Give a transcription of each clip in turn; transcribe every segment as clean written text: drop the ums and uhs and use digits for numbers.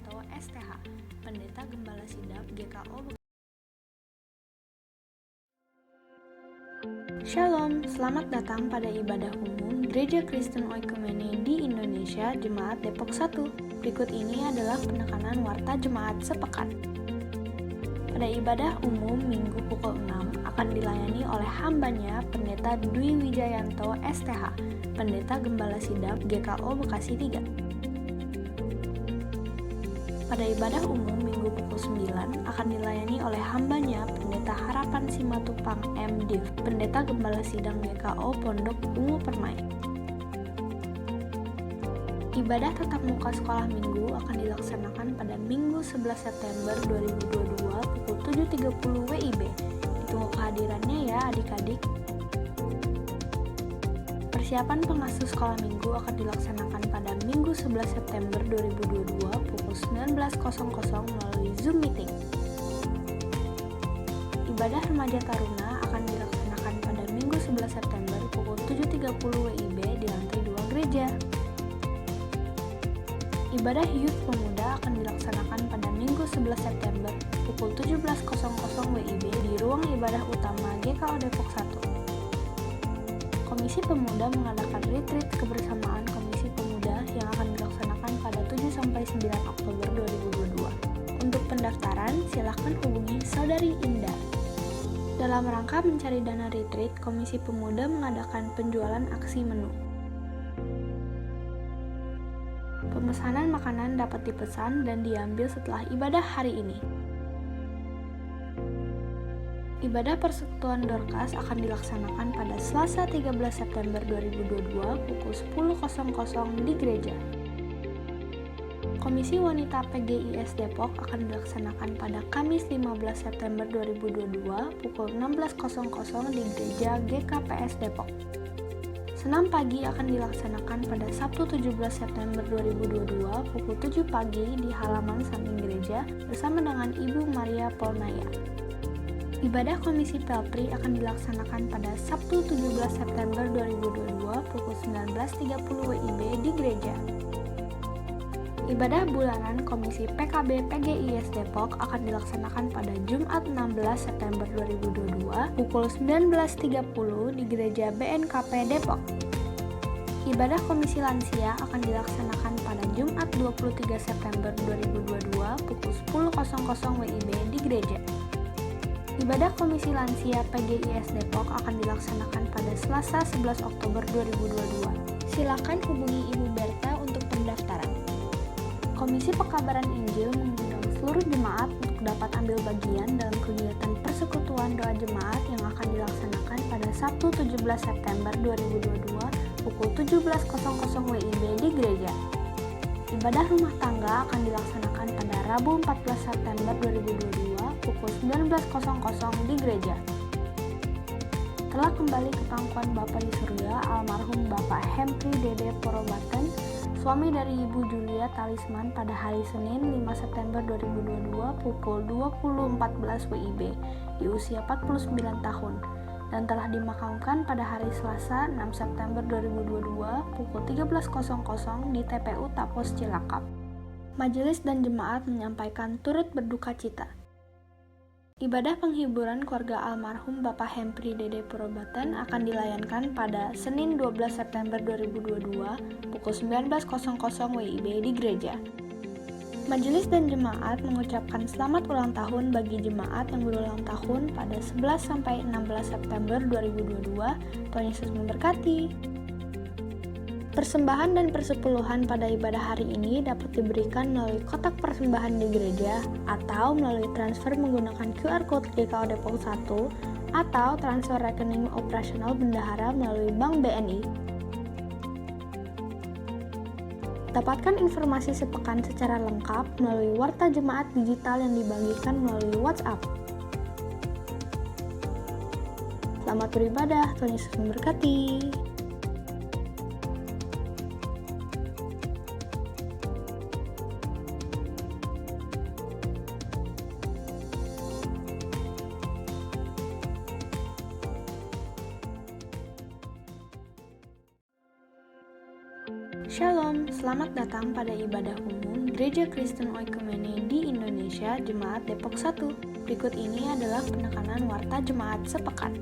Wijayanto, STH, Pendeta Gembala Sidap, GKO. Shalom, selamat datang pada ibadah umum Gereja Kristen Oikumene di Indonesia, Jemaat Depok 1. Berikut ini adalah penekanan warta jemaat sepekan. Pada ibadah umum Minggu pukul 6 akan dilayani oleh hambanya Pendeta Dwi Wijayanto, STH, Pendeta Gembala Sidap, GKO Bekasi 3. Pada ibadah umum Minggu pukul 9 akan dilayani oleh hambanya Pendeta Harapan Simatupang MDiv, Pendeta Gembala Sidang GKO Pondok Ungu Permai. Ibadah tatap muka sekolah minggu akan dilaksanakan pada Minggu 11 September 2022 pukul 7.30 WIB. Ditunggu kehadirannya ya adik-adik. Persiapan pengasuh sekolah minggu akan dilaksanakan pada Minggu 11 September 2022 pukul 19.00 melalui Zoom Meeting. Ibadah remaja taruna akan dilaksanakan pada Minggu 11 September pukul 7.30 WIB di lantai 2 gereja. Ibadah Youth Pemuda akan dilaksanakan pada Minggu 11 September pukul 17.00 WIB di ruang ibadah utama GKO Depok 1. Komisi Pemuda mengadakan retreat kebersamaan Komisi Pemuda yang akan dilaksanakan pada 7-9 Oktober 2022. Untuk pendaftaran, silakan hubungi Saudari Indah. Dalam rangka mencari dana retreat, Komisi Pemuda mengadakan penjualan aksi menu. Pemesanan makanan dapat dipesan dan diambil setelah ibadah hari ini. Ibadah Persekutuan Dorcas akan dilaksanakan pada Selasa 13 September 2022 pukul 10.00 di gereja. Komisi Wanita PGIS Depok akan dilaksanakan pada Kamis 15 September 2022 pukul 16.00 di gereja GKPS Depok. Senam pagi akan dilaksanakan pada Sabtu 17 September 2022 pukul 7 pagi di halaman samping gereja bersama dengan Ibu Maria Polnaya. Ibadah Komisi Pelpri akan dilaksanakan pada Sabtu 17 September 2022 pukul 19.30 WIB di gereja. Ibadah bulanan Komisi PKB PGIS Depok akan dilaksanakan pada Jumat 16 September 2022 pukul 19.30 di gereja BNKP Depok. Ibadah Komisi Lansia akan dilaksanakan pada Jumat 23 September 2022 pukul 10.00 WIB di gereja. Ibadah Komisi Lansia PGIS Depok akan dilaksanakan pada Selasa 11 Oktober 2022. Silakan hubungi Ibu Berta untuk pendaftaran. Komisi Pekabaran Injil mengundang seluruh jemaat untuk dapat ambil bagian dalam kegiatan persekutuan doa jemaat yang akan dilaksanakan pada Sabtu 17 September 2022 pukul 17.00 WIB di gereja. Ibadah rumah tangga akan dilaksanakan pada Rabu 14 September 2022 pukul 19.00 di gereja. Telah kembali ke pangkuan Bapa di surga almarhum Bapak Hempri Dede Porobaten, suami dari Ibu Julia Talisman pada hari Senin 5 September 2022 pukul 20.14 WIB di usia 49 tahun dan telah dimakamkan pada hari Selasa 6 September 2022 pukul 13.00 di TPU Tapos Cilacap. Majelis dan jemaat menyampaikan turut berduka cita. Ibadah penghiburan keluarga almarhum Bapak Hempri Dede Porobaten akan dilayankan pada Senin 12 September 2022 pukul 19.00 WIB di gereja. Majelis dan jemaat mengucapkan selamat ulang tahun bagi jemaat yang berulang tahun pada 11-16 September 2022. Tuhan Yesus memberkati. Persembahan dan persepuluhan pada ibadah hari ini dapat diberikan melalui kotak persembahan di gereja atau melalui transfer menggunakan QR Code GKO Depok 1 atau transfer rekening operasional bendahara melalui Bank BNI. Dapatkan informasi sepekan secara lengkap melalui warta jemaat digital yang dibagikan melalui WhatsApp. Selamat beribadah, Tuhan Yesus memberkati. Shalom, selamat datang pada ibadah umum Gereja Kristen Oikumene di Indonesia, Jemaat Depok 1. Berikut ini adalah penekanan warta jemaat sepekan.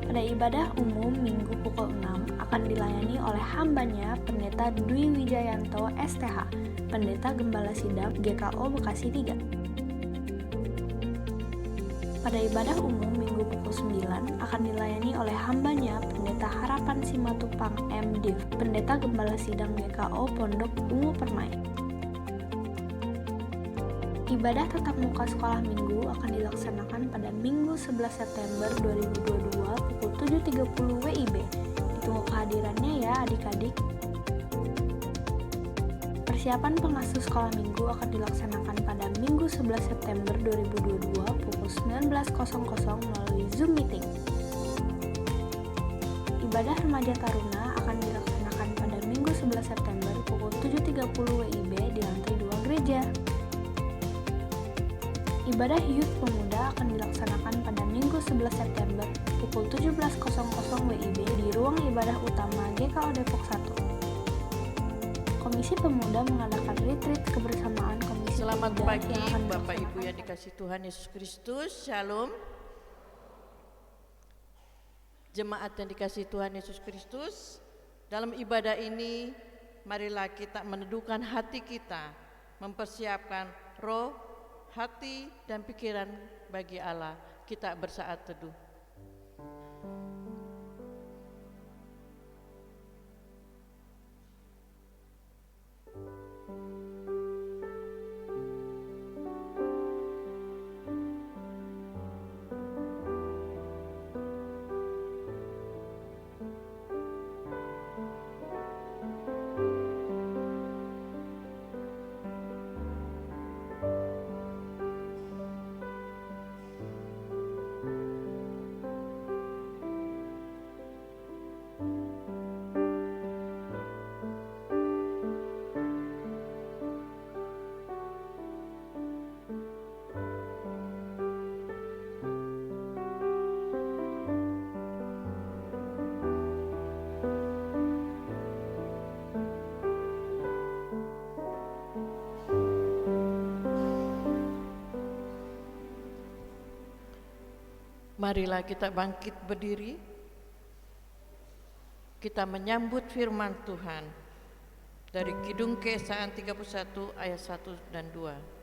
Pada ibadah umum Minggu pukul 6 akan dilayani oleh hambanya Pendeta Dwi Wijayanto STH, Pendeta Gembala Sidang GKO Bekasi 3. Pada ibadah umum Minggu pukul 9 akan dilayani oleh hambanya Pendeta Harapan Simatupang M. Div, Pendeta Gembala Sidang GKO Pondok Ungu Permai. Ibadah tatap muka sekolah minggu akan dilaksanakan pada Minggu 11 September 2022 pukul 7.30 WIB. Ditunggu kehadirannya ya adik-adik. Persiapan pengasuh sekolah minggu akan dilaksanakan pada Minggu 11 September 2022 pukul 19.00 melalui Zoom Meeting. Ibadah remaja taruna akan dilaksanakan pada Minggu 11 September pukul 7.30 WIB di lantai 2 gereja. Ibadah Youth Pemuda akan dilaksanakan pada Minggu 11 September pukul 17.00 WIB di ruang ibadah utama GKO Depok 1. Komisi Pemuda mengadakan retreat kebersamaan Komisi Selamat Pemuda pagi yang akan Bapak Ibu yang dikasih Tuhan Yesus Kristus. Shalom. Jemaat yang dikasih Tuhan Yesus Kristus, dalam ibadah ini marilah kita meneduhkan hati kita, mempersiapkan roh, hati dan pikiran bagi Allah. Kita bersaat teduh. Marilah kita bangkit berdiri. Kita menyambut firman Tuhan dari Kidung Keesayan 31 ayat 1 dan 2.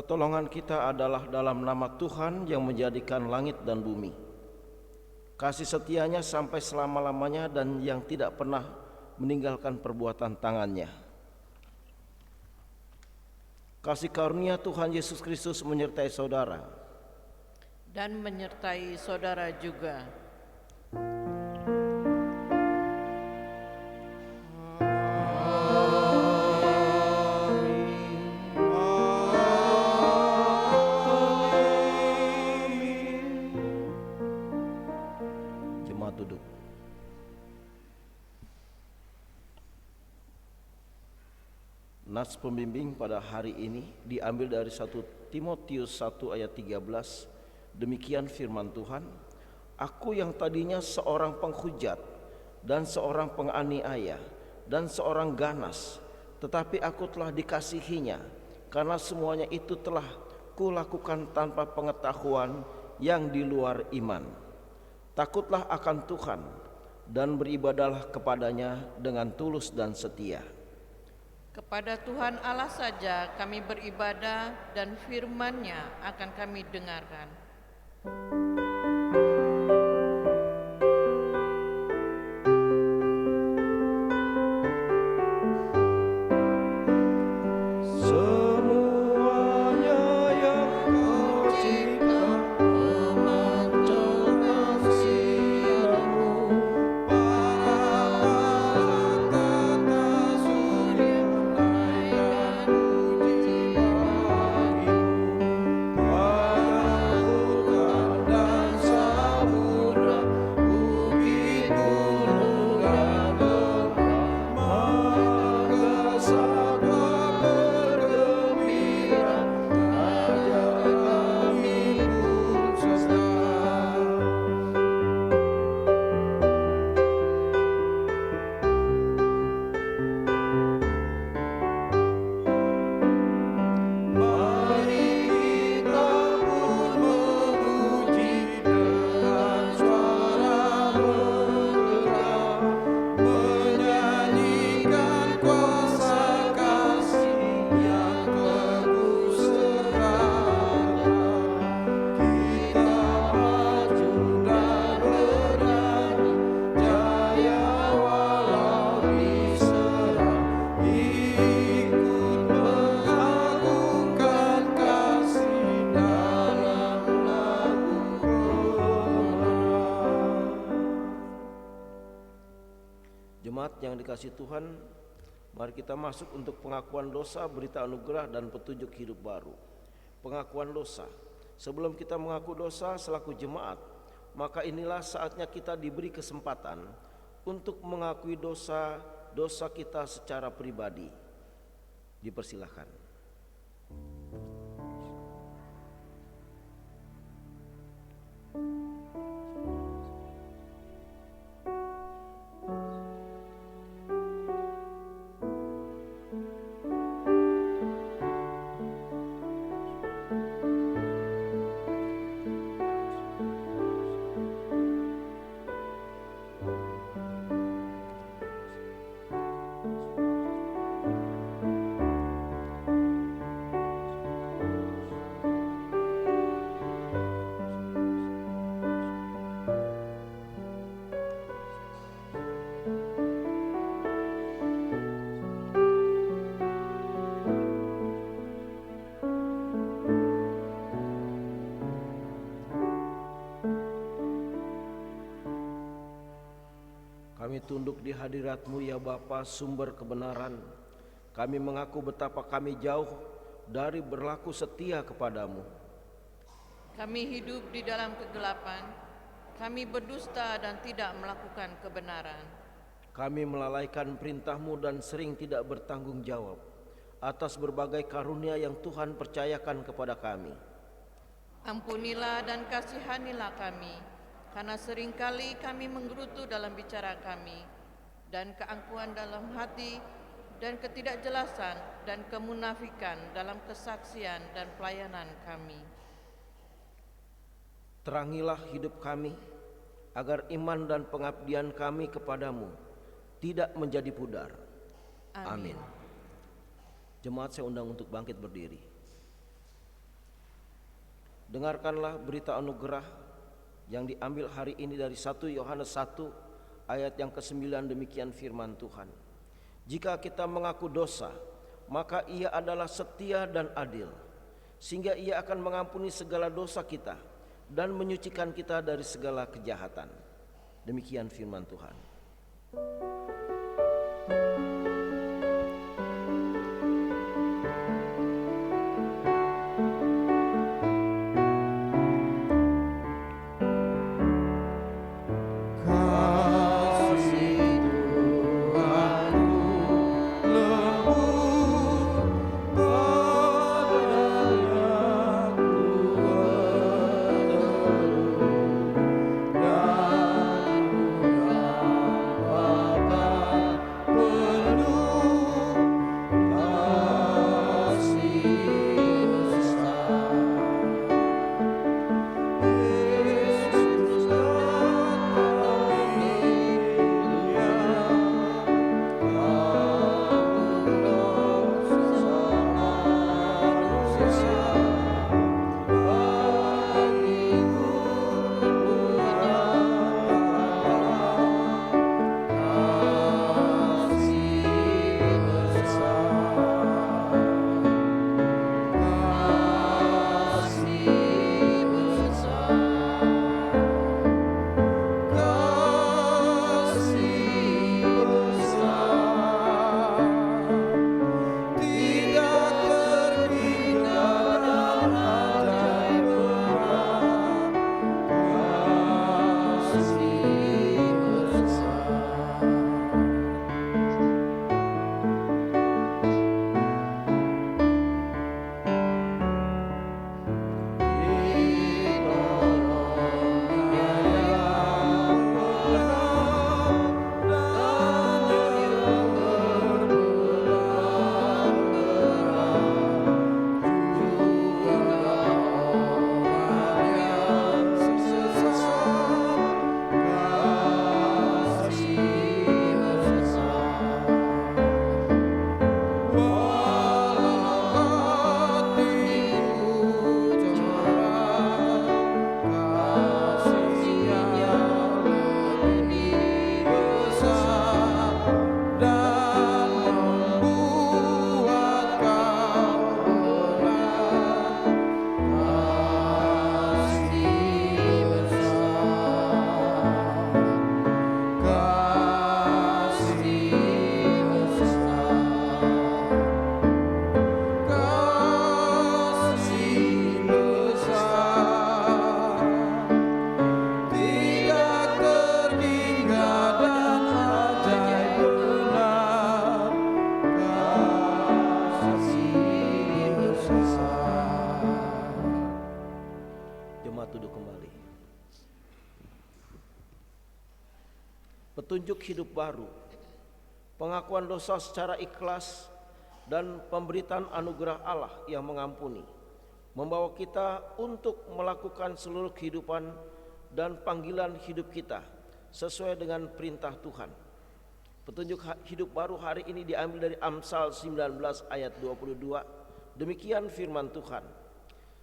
Pertolongan kita adalah dalam nama Tuhan yang menjadikan langit dan bumi. Kasih setianya sampai selama-lamanya dan yang tidak pernah meninggalkan perbuatan tangannya. Kasih karunia Tuhan Yesus Kristus menyertai saudara. Dan menyertai saudara juga. duduk. Nats pembimbing pada hari ini diambil dari 1 Timotius 1 ayat 13. Demikian firman Tuhan, aku yang tadinya seorang penghujat dan seorang penganiaya dan seorang ganas, tetapi aku telah dikasihinya, karena semuanya itu telah kulakukan tanpa pengetahuan yang di luar iman. Takutlah akan Tuhan dan beribadahlah kepadanya dengan tulus dan setia. Kepada Tuhan Allah saja kami beribadah dan firman-Nya akan kami dengarkan. Jemaat yang dikasihi Tuhan, mari kita masuk untuk pengakuan dosa, berita anugerah dan petunjuk hidup baru. Pengakuan dosa. Sebelum kita mengaku dosa selaku jemaat, maka inilah saatnya kita diberi kesempatan untuk mengakui dosa kita secara pribadi. Dipersilahkan. Kami tunduk di hadirat-Mu ya Bapa, sumber kebenaran. Kami mengaku betapa kami jauh dari berlaku setia kepadamu. Kami hidup di dalam kegelapan, kami berdusta dan tidak melakukan kebenaran. Kami melalaikan perintah-Mu dan sering tidak bertanggung jawab atas berbagai karunia yang Tuhan percayakan kepada kami. Ampunilah dan kasihanilah kami, karena seringkali kami menggerutu dalam bicara kami, dan keangkuhan dalam hati, dan ketidakjelasan dan kemunafikan dalam kesaksian dan pelayanan kami. Terangilah hidup kami, agar iman dan pengabdian kami kepadamu tidak menjadi pudar. Amin. Jemaat, saya undang untuk bangkit berdiri. Dengarkanlah berita anugerah yang diambil hari ini dari 1 Yohanes 1 ayat yang ke-9. Demikian firman Tuhan. Jika kita mengaku dosa, maka Ia adalah setia dan adil, sehingga Ia akan mengampuni segala dosa kita dan menyucikan kita dari segala kejahatan. Demikian firman Tuhan. Kau petunjuk hidup baru, pengakuan dosa secara ikhlas, dan pemberitaan anugerah Allah yang mengampuni, membawa kita untuk melakukan seluruh kehidupan dan panggilan hidup kita sesuai dengan perintah Tuhan. Petunjuk hidup baru hari ini diambil dari Amsal 19 ayat 22. Demikian firman Tuhan.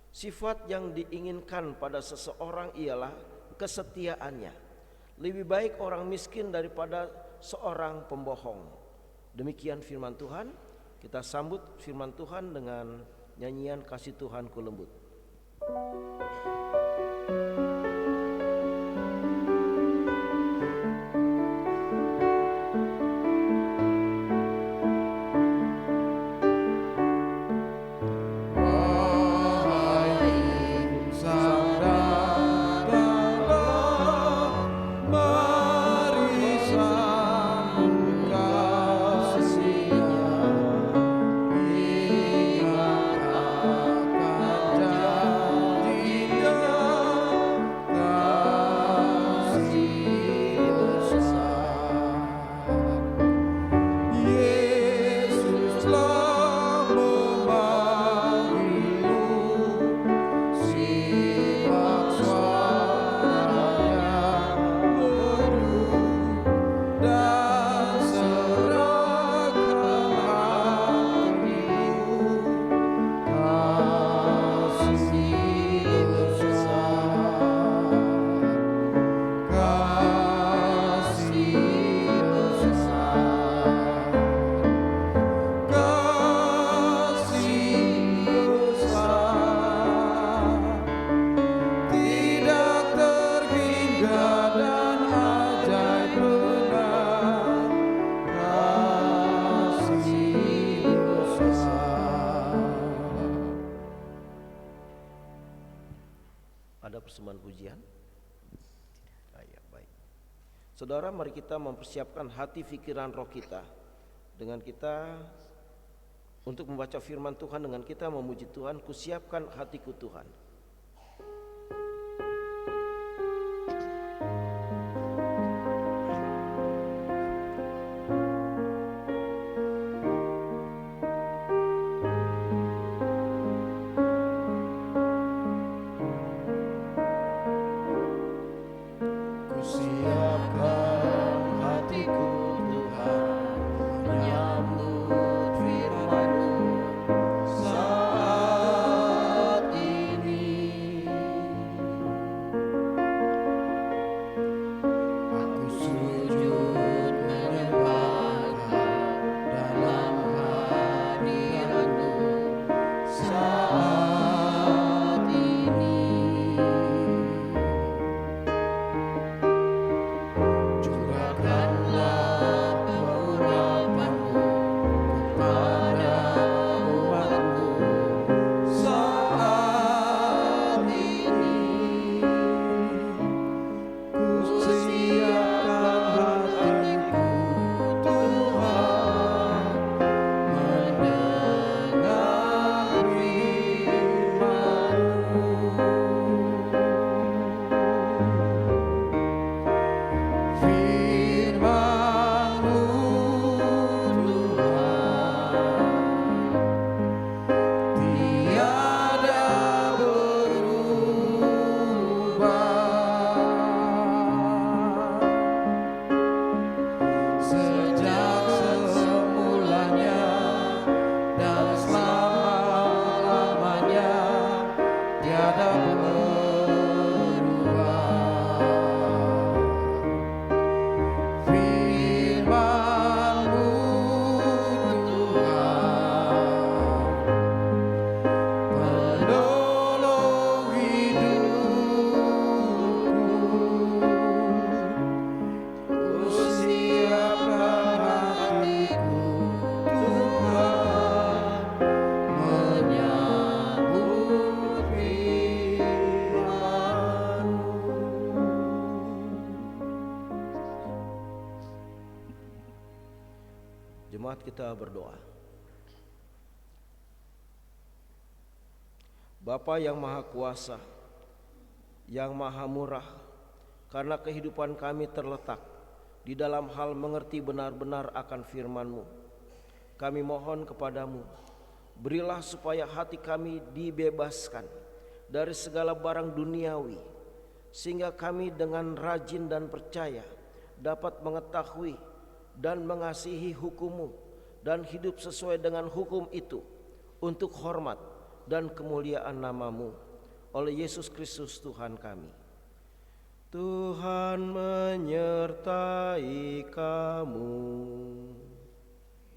Sifat yang diinginkan pada seseorang ialah kesetiaannya. Lebih baik orang miskin daripada seorang pembohong. Demikian firman Tuhan. Kita sambut firman Tuhan dengan nyanyian Kasih Tuhan Ku Lembut. Ada persembahan pujian? Ya, baik. Saudara, mari kita mempersiapkan hati, pikiran, roh kita dengan kita untuk membaca firman Tuhan, dengan kita memuji Tuhan. Kusiapkan hatiku Tuhan. Jemaat, kita berdoa. Bapa yang Maha Kuasa, yang Maha Murah, karena kehidupan kami terletak di dalam hal mengerti benar-benar akan firman-Mu. Kami mohon kepadamu, berilah supaya hati kami dibebaskan dari segala barang duniawi, sehingga kami dengan rajin dan percaya dapat mengetahui dan mengasihi hukum-Mu dan hidup sesuai dengan hukum itu untuk hormat dan kemuliaan nama-Mu, oleh Yesus Kristus Tuhan kami. Tuhan menyertai kamu.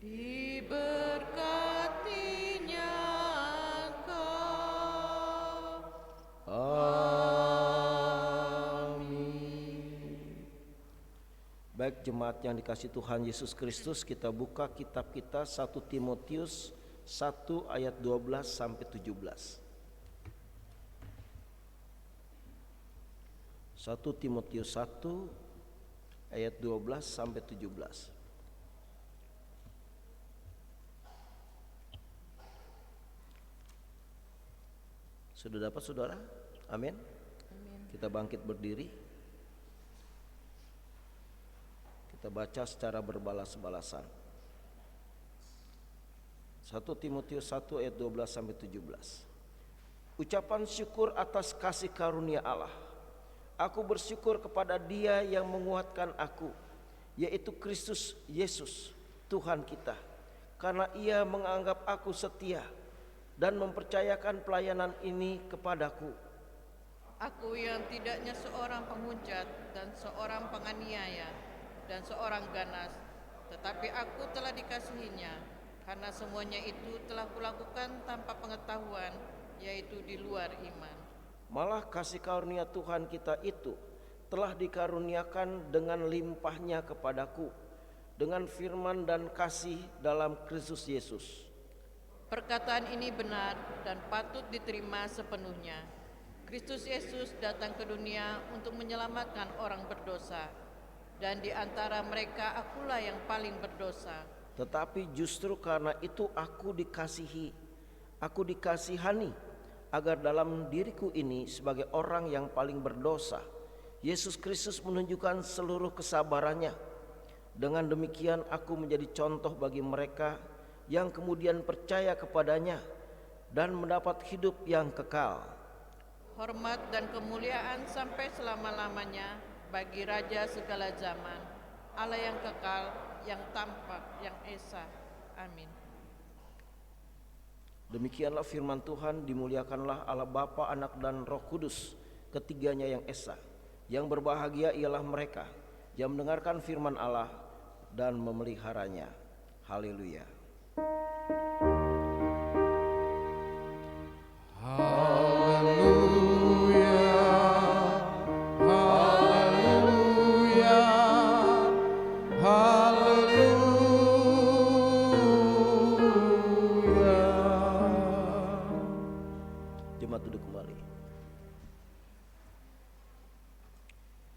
Diberkatinya Engkau. Amin. Baik jemaat yang dikasihi Tuhan Yesus Kristus, kita buka kitab kita 1 Timotius 1 ayat 12 sampai 17. 1 Timotius 1 ayat 12 sampai 17. Sudah dapat saudara? Amin. Kita bangkit berdiri. Kita baca secara berbalas-balasan. 1 Timotius 1 ayat 12 sampai 17. Ucapan syukur atas kasih karunia Allah. Aku bersyukur kepada Dia yang menguatkan aku, yaitu Kristus Yesus, Tuhan kita, karena Ia menganggap aku setia dan mempercayakan pelayanan ini kepadaku. Aku yang tidaknya seorang penghujat dan seorang penganiaya dan seorang ganas, tetapi aku telah dikasihinya, karena semuanya itu telah kulakukan tanpa pengetahuan, yaitu di luar iman. Malah kasih karunia Tuhan kita itu telah dikaruniakan dengan limpahnya kepadaku, dengan firman dan kasih dalam Kristus Yesus. Perkataan ini benar dan patut diterima sepenuhnya. Kristus Yesus datang ke dunia untuk menyelamatkan orang berdosa, dan di antara mereka akulah yang paling berdosa. Tetapi justru karena itu aku dikasihani, agar dalam diriku ini sebagai orang yang paling berdosa, Yesus Kristus menunjukkan seluruh kesabarannya. Dengan demikian aku menjadi contoh bagi mereka yang kemudian percaya kepadanya dan mendapat hidup yang kekal. Hormat dan kemuliaan sampai selama-lamanya bagi Raja segala zaman, Allah yang kekal, yang tampak, yang esa. Amin. Demikianlah firman Tuhan, dimuliakanlah Allah Bapa, Anak dan Roh Kudus, ketiganya yang esa. Yang berbahagia ialah mereka yang mendengarkan firman Allah dan memeliharanya. Haleluya. Jemaat duduk kembali.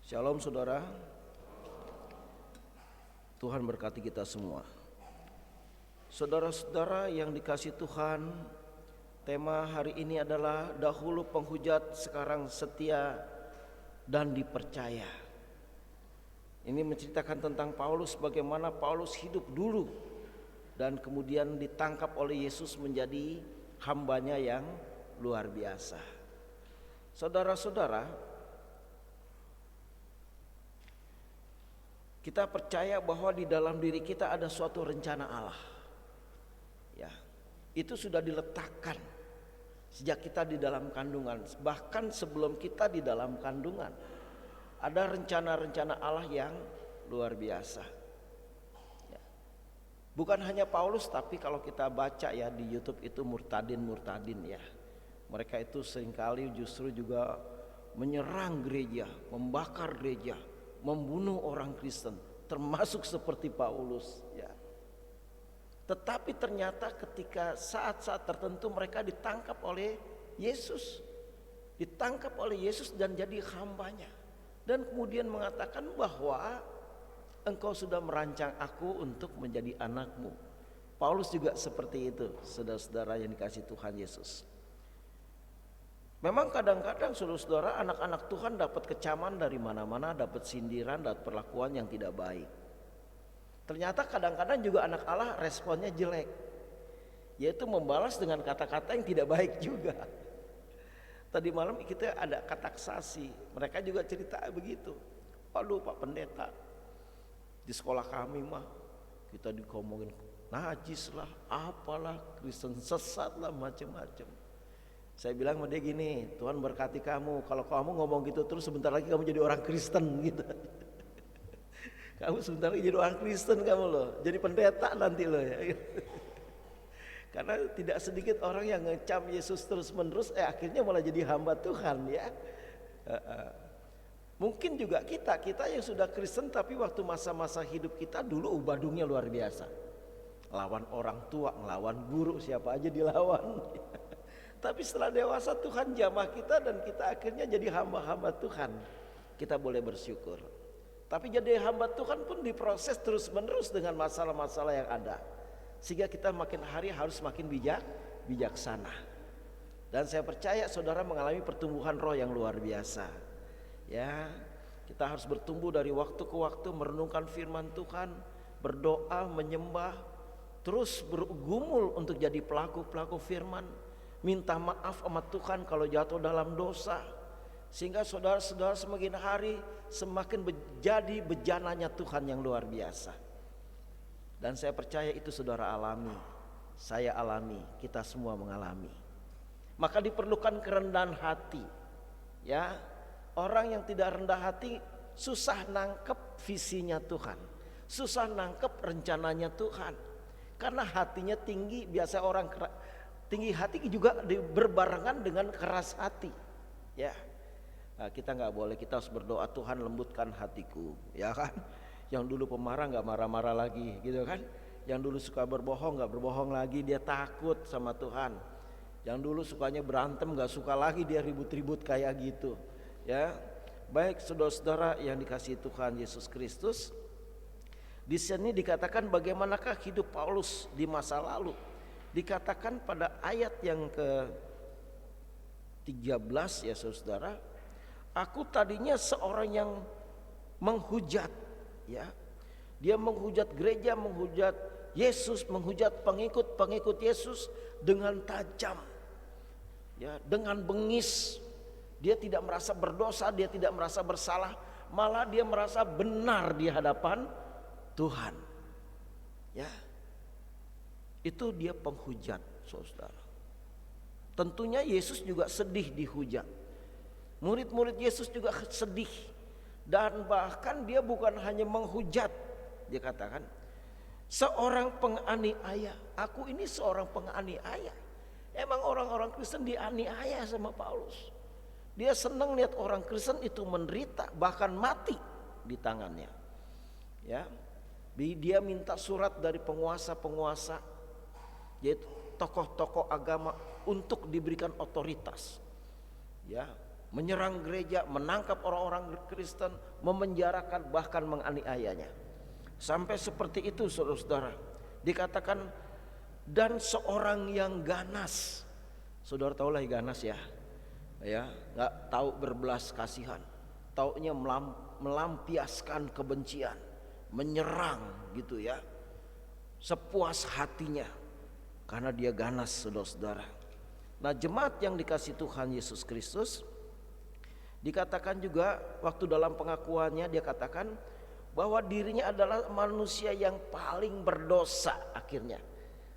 Shalom saudara. Tuhan berkati kita semua. Saudara-saudara yang dikasihi Tuhan, tema hari ini adalah dahulu penghujat, sekarang setia dan dipercaya. Ini menceritakan tentang Paulus, bagaimana Paulus hidup dulu dan kemudian ditangkap oleh Yesus menjadi hambanya yang luar biasa. Saudara-saudara, kita percaya bahwa di dalam diri kita ada suatu rencana Allah. Ya, itu sudah diletakkan sejak kita di dalam kandungan, bahkan sebelum kita di dalam kandungan. Ada rencana-rencana Allah yang luar biasa. Ya. Bukan hanya Paulus, tapi kalau kita baca ya di YouTube itu murtadin ya. Mereka itu seringkali justru juga menyerang gereja, membakar gereja, membunuh orang Kristen, termasuk seperti Paulus ya. Tetapi ternyata ketika saat-saat tertentu mereka ditangkap oleh Yesus. Ditangkap oleh Yesus dan jadi hambanya. Dan kemudian mengatakan bahwa engkau sudah merancang aku untuk menjadi anakmu. Paulus juga seperti itu, saudara-saudara yang dikasihi Tuhan Yesus. Memang kadang-kadang saudara-saudara anak-anak Tuhan dapat kecaman dari mana-mana, dapat sindiran, dapat perlakuan yang tidak baik. Ternyata kadang-kadang juga anak Allah responnya jelek, yaitu membalas dengan kata-kata yang tidak baik juga. Tadi malam kita ada kataksasi, mereka juga cerita begitu. Aduh Pak Pendeta, di sekolah kami mah kita dikomongin najis lah, apalah, Kristen sesat lah, macam-macam. Saya bilang sama dia gini, Tuhan berkati kamu, kalau kamu ngomong gitu terus sebentar lagi kamu jadi orang Kristen gitu. Kamu sebentar lagi jadi orang Kristen kamu loh, jadi pendeta nanti loh ya. Karena tidak sedikit orang yang ngecam Yesus terus menerus, akhirnya malah jadi hamba Tuhan ya. Mungkin juga kita yang sudah Kristen tapi waktu masa-masa hidup kita dulu ubadungnya luar biasa. Lawan orang tua, ngelawan guru, siapa aja dilawan. Tapi setelah dewasa Tuhan jamah kita dan kita akhirnya jadi hamba-hamba Tuhan. Kita boleh bersyukur. Tapi jadi hamba Tuhan pun diproses terus menerus dengan masalah-masalah yang ada. Sehingga kita makin hari harus makin bijaksana. Dan saya percaya saudara mengalami pertumbuhan roh yang luar biasa. Ya, kita harus bertumbuh dari waktu ke waktu merenungkan firman Tuhan, berdoa, menyembah, terus bergumul untuk jadi pelaku-pelaku firman. Minta maaf sama Tuhan kalau jatuh dalam dosa. Sehingga saudara-saudara semakin hari semakin menjadi bejananya Tuhan yang luar biasa. Dan saya percaya itu saudara alami, saya alami, kita semua mengalami. Maka diperlukan kerendahan hati. Ya, orang yang tidak rendah hati susah nangkep visinya Tuhan, susah nangkep rencananya Tuhan. Karena hatinya tinggi, biasa orang tinggi hati juga berbarengan dengan keras hati. Ya, nah, kita nggak boleh, kita harus berdoa Tuhan lembutkan hatiku, ya kan? Yang dulu pemarah nggak marah-marah lagi, gitu kan? Yang dulu suka berbohong nggak berbohong lagi, dia takut sama Tuhan. Yang dulu sukanya berantem nggak suka lagi dia ribut-ribut kayak gitu. Ya, baik saudara-saudara yang dikasihi Tuhan Yesus Kristus. Di sini dikatakan bagaimanakah hidup Paulus di masa lalu. Dikatakan pada ayat yang ke-13 ya saudara, aku tadinya seorang yang menghujat, ya. Dia menghujat gereja, menghujat Yesus, menghujat pengikut Yesus dengan tajam. Ya, dengan bengis. Dia tidak merasa berdosa, dia tidak merasa bersalah, malah dia merasa benar di hadapan Tuhan. Ya. Itu dia penghujat, saudara. Tentunya Yesus juga sedih dihujat. Murid-murid Yesus juga sedih. Dan bahkan dia bukan hanya menghujat, dia katakan, seorang penganiaya. Aku ini seorang penganiaya. Emang orang-orang Kristen dianiaya sama Paulus. Dia senang lihat orang Kristen itu menderita, bahkan mati di tangannya. Ya, dia minta surat dari penguasa-penguasa, yaitu tokoh-tokoh agama, untuk diberikan otoritas. Ya, menyerang gereja, menangkap orang-orang Kristen, memenjarakan, bahkan menganiayanya. Sampai seperti itu saudara-saudara. Dikatakan dan seorang yang ganas. Saudara tahu lah ganas ya. Ya, nggak tahu berbelas kasihan. Taunya melampiaskan kebencian, menyerang gitu ya. Sepuas hatinya. Karena dia ganas saudara-saudara. Nah, jemaat yang dikasihi Tuhan Yesus Kristus, dikatakan juga waktu dalam pengakuannya dia katakan bahwa dirinya adalah manusia yang paling berdosa akhirnya.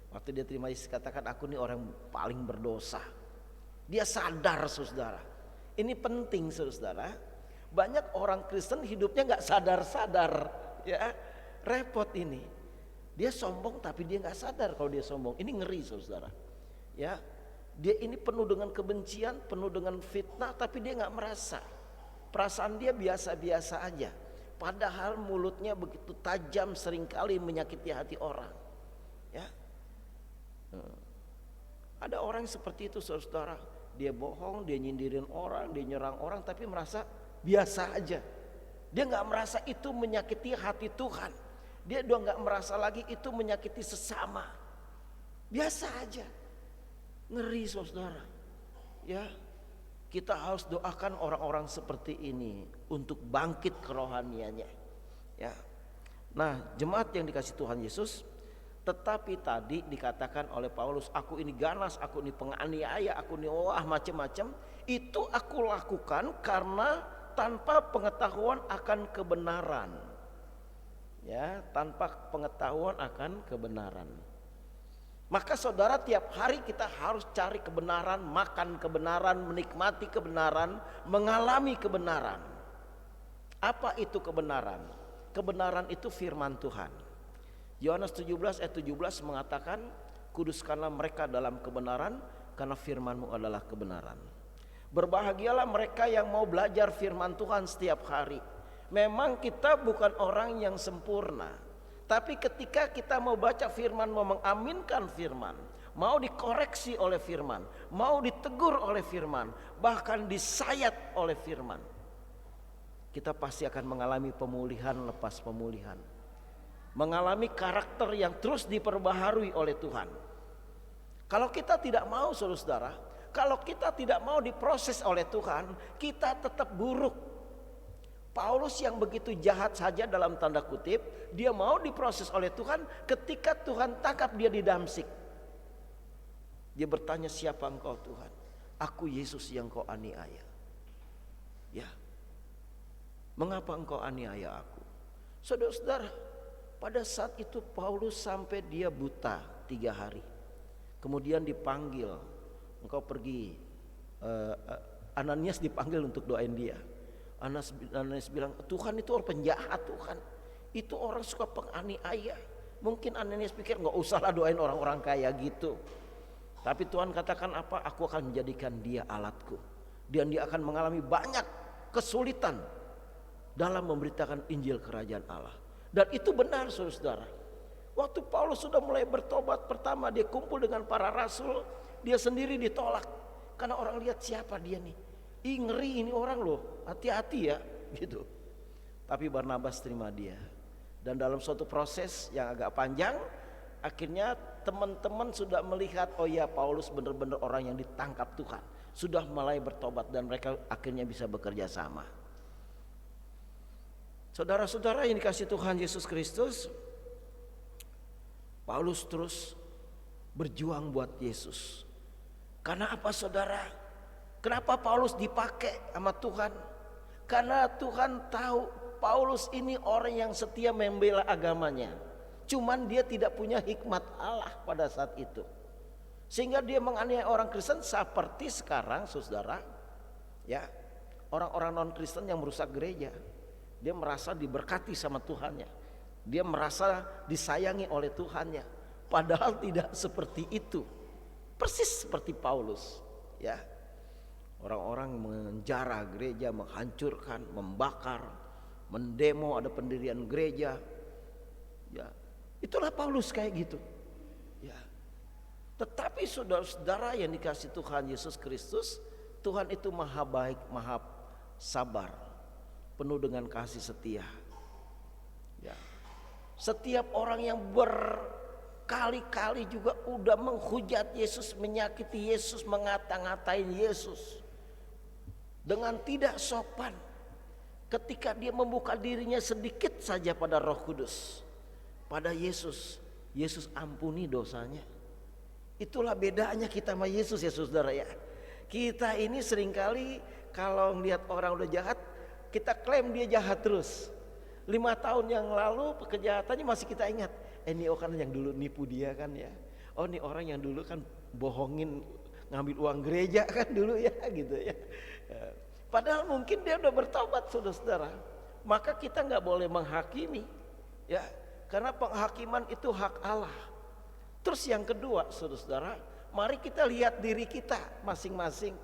Waktu dia terima Yesus katakan, aku ini orang paling berdosa. Dia sadar saudara. Ini penting saudara. Banyak orang Kristen hidupnya gak sadar-sadar, ya, repot ini. Dia sombong tapi dia gak sadar kalau dia sombong. Ini ngeri saudara. Ya, dia ini penuh dengan kebencian, penuh dengan fitnah, tapi dia gak merasa. Perasaan dia biasa-biasa aja. Padahal mulutnya begitu tajam, seringkali menyakiti hati orang. Ya, ada orang yang seperti itu saudara. Dia bohong, dia nyindirin orang, dia nyerang orang, tapi merasa biasa aja. Dia gak merasa itu menyakiti hati Tuhan. Dia udah gak merasa lagi itu menyakiti sesama. Biasa aja. Ngeri saudara. Ya, Kita harus doakan orang-orang seperti ini untuk bangkit kerohaniannya. Ya. Nah, jemaat yang dikasih Tuhan Yesus, tetapi tadi dikatakan oleh Paulus, aku ini ganas, aku ini penganiaya, aku ini macam-macam. Itu aku lakukan karena tanpa pengetahuan akan kebenaran. Ya, tanpa pengetahuan akan kebenaran. Maka saudara, tiap hari kita harus cari kebenaran, makan kebenaran, menikmati kebenaran, mengalami kebenaran. Apa itu kebenaran? Kebenaran itu firman Tuhan. Yohanes 17 ayat 17 mengatakan, kuduskanlah mereka dalam kebenaran, karena firman-Mu adalah kebenaran. Berbahagialah mereka yang mau belajar firman Tuhan setiap hari. Memang kita bukan orang yang sempurna, tapi ketika kita mau baca firman, mau mengaminkan firman, mau dikoreksi oleh firman, mau ditegur oleh firman, bahkan disayat oleh firman, kita pasti akan mengalami pemulihan lepas pemulihan, mengalami karakter yang terus diperbaharui oleh Tuhan. Kalau kita tidak mau, saudara, kalau kita tidak mau diproses oleh Tuhan, kita tetap buruk. Paulus yang begitu jahat saja dalam tanda kutip, dia mau diproses oleh Tuhan. Ketika Tuhan tangkap dia di Damsik, dia bertanya, siapa engkau Tuhan? Aku Yesus yang kau aniaya. Ya, mengapa engkau aniaya aku? Saudara-saudara, pada saat itu Paulus sampai dia buta 3 hari. Kemudian dipanggil, engkau pergi. Ananias dipanggil untuk doain dia. Ananias bilang, Tuhan itu orang penjahat, Tuhan itu orang suka penganiaya. Mungkin Ananias pikir nggak usahlah doain orang-orang kaya gitu. Tapi Tuhan katakan apa? Aku akan menjadikan dia alatku, dan dia akan mengalami banyak kesulitan dalam memberitakan Injil Kerajaan Allah. Dan itu benar, saudara. Waktu Paulus sudah mulai bertobat, pertama dia kumpul dengan para rasul, dia sendiri ditolak karena orang lihat siapa dia nih. Ngeri ini orang loh, hati-hati ya gitu. Tapi Barnabas terima dia. Dan dalam suatu proses yang agak panjang, akhirnya teman-teman sudah melihat, oh ya, Paulus benar-benar orang yang ditangkap Tuhan, sudah mulai bertobat, dan mereka akhirnya bisa bekerja sama. Saudara-saudara yang dikasih Tuhan Yesus Kristus, Paulus terus berjuang buat Yesus. Karena apa, saudara? Kenapa Paulus dipakai sama Tuhan? Karena Tuhan tahu Paulus ini orang yang setia membela agamanya. Cuman dia tidak punya hikmat Allah pada saat itu, sehingga dia menganiaya orang Kristen seperti sekarang, saudara. Ya, orang-orang non Kristen yang merusak gereja, dia merasa diberkati sama Tuhannya, dia merasa disayangi oleh Tuhannya. Padahal tidak seperti itu. Persis seperti Paulus, ya. Orang-orang menjara gereja, menghancurkan, membakar, mendemo ada pendirian gereja. Ya, itulah Paulus kayak gitu. Ya. Tetapi saudara-saudara yang dikasih Tuhan Yesus Kristus, Tuhan itu maha baik, maha sabar, penuh dengan kasih setia. Ya. Setiap orang yang berkali-kali juga udah menghujat Yesus, menyakiti Yesus, ngata-ngatain Yesus dengan tidak sopan, ketika dia membuka dirinya sedikit saja pada Roh Kudus, pada Yesus, Yesus ampuni dosanya. Itulah bedanya kita sama Yesus ya, saudara ya. Kita ini seringkali kalau ngelihat orang udah jahat, kita klaim dia jahat terus. 5 tahun yang lalu kejahatannya masih kita ingat. Ini orang yang dulu nipu dia kan ya. Oh, ini orang yang dulu kan bohongin, ngambil uang gereja kan dulu ya gitu ya. Padahal mungkin dia udah bertobat, saudara-saudara. Maka kita nggak boleh menghakimi, ya, karena penghakiman itu hak Allah. Terus yang kedua, saudara-saudara, mari kita lihat diri kita masing-masing,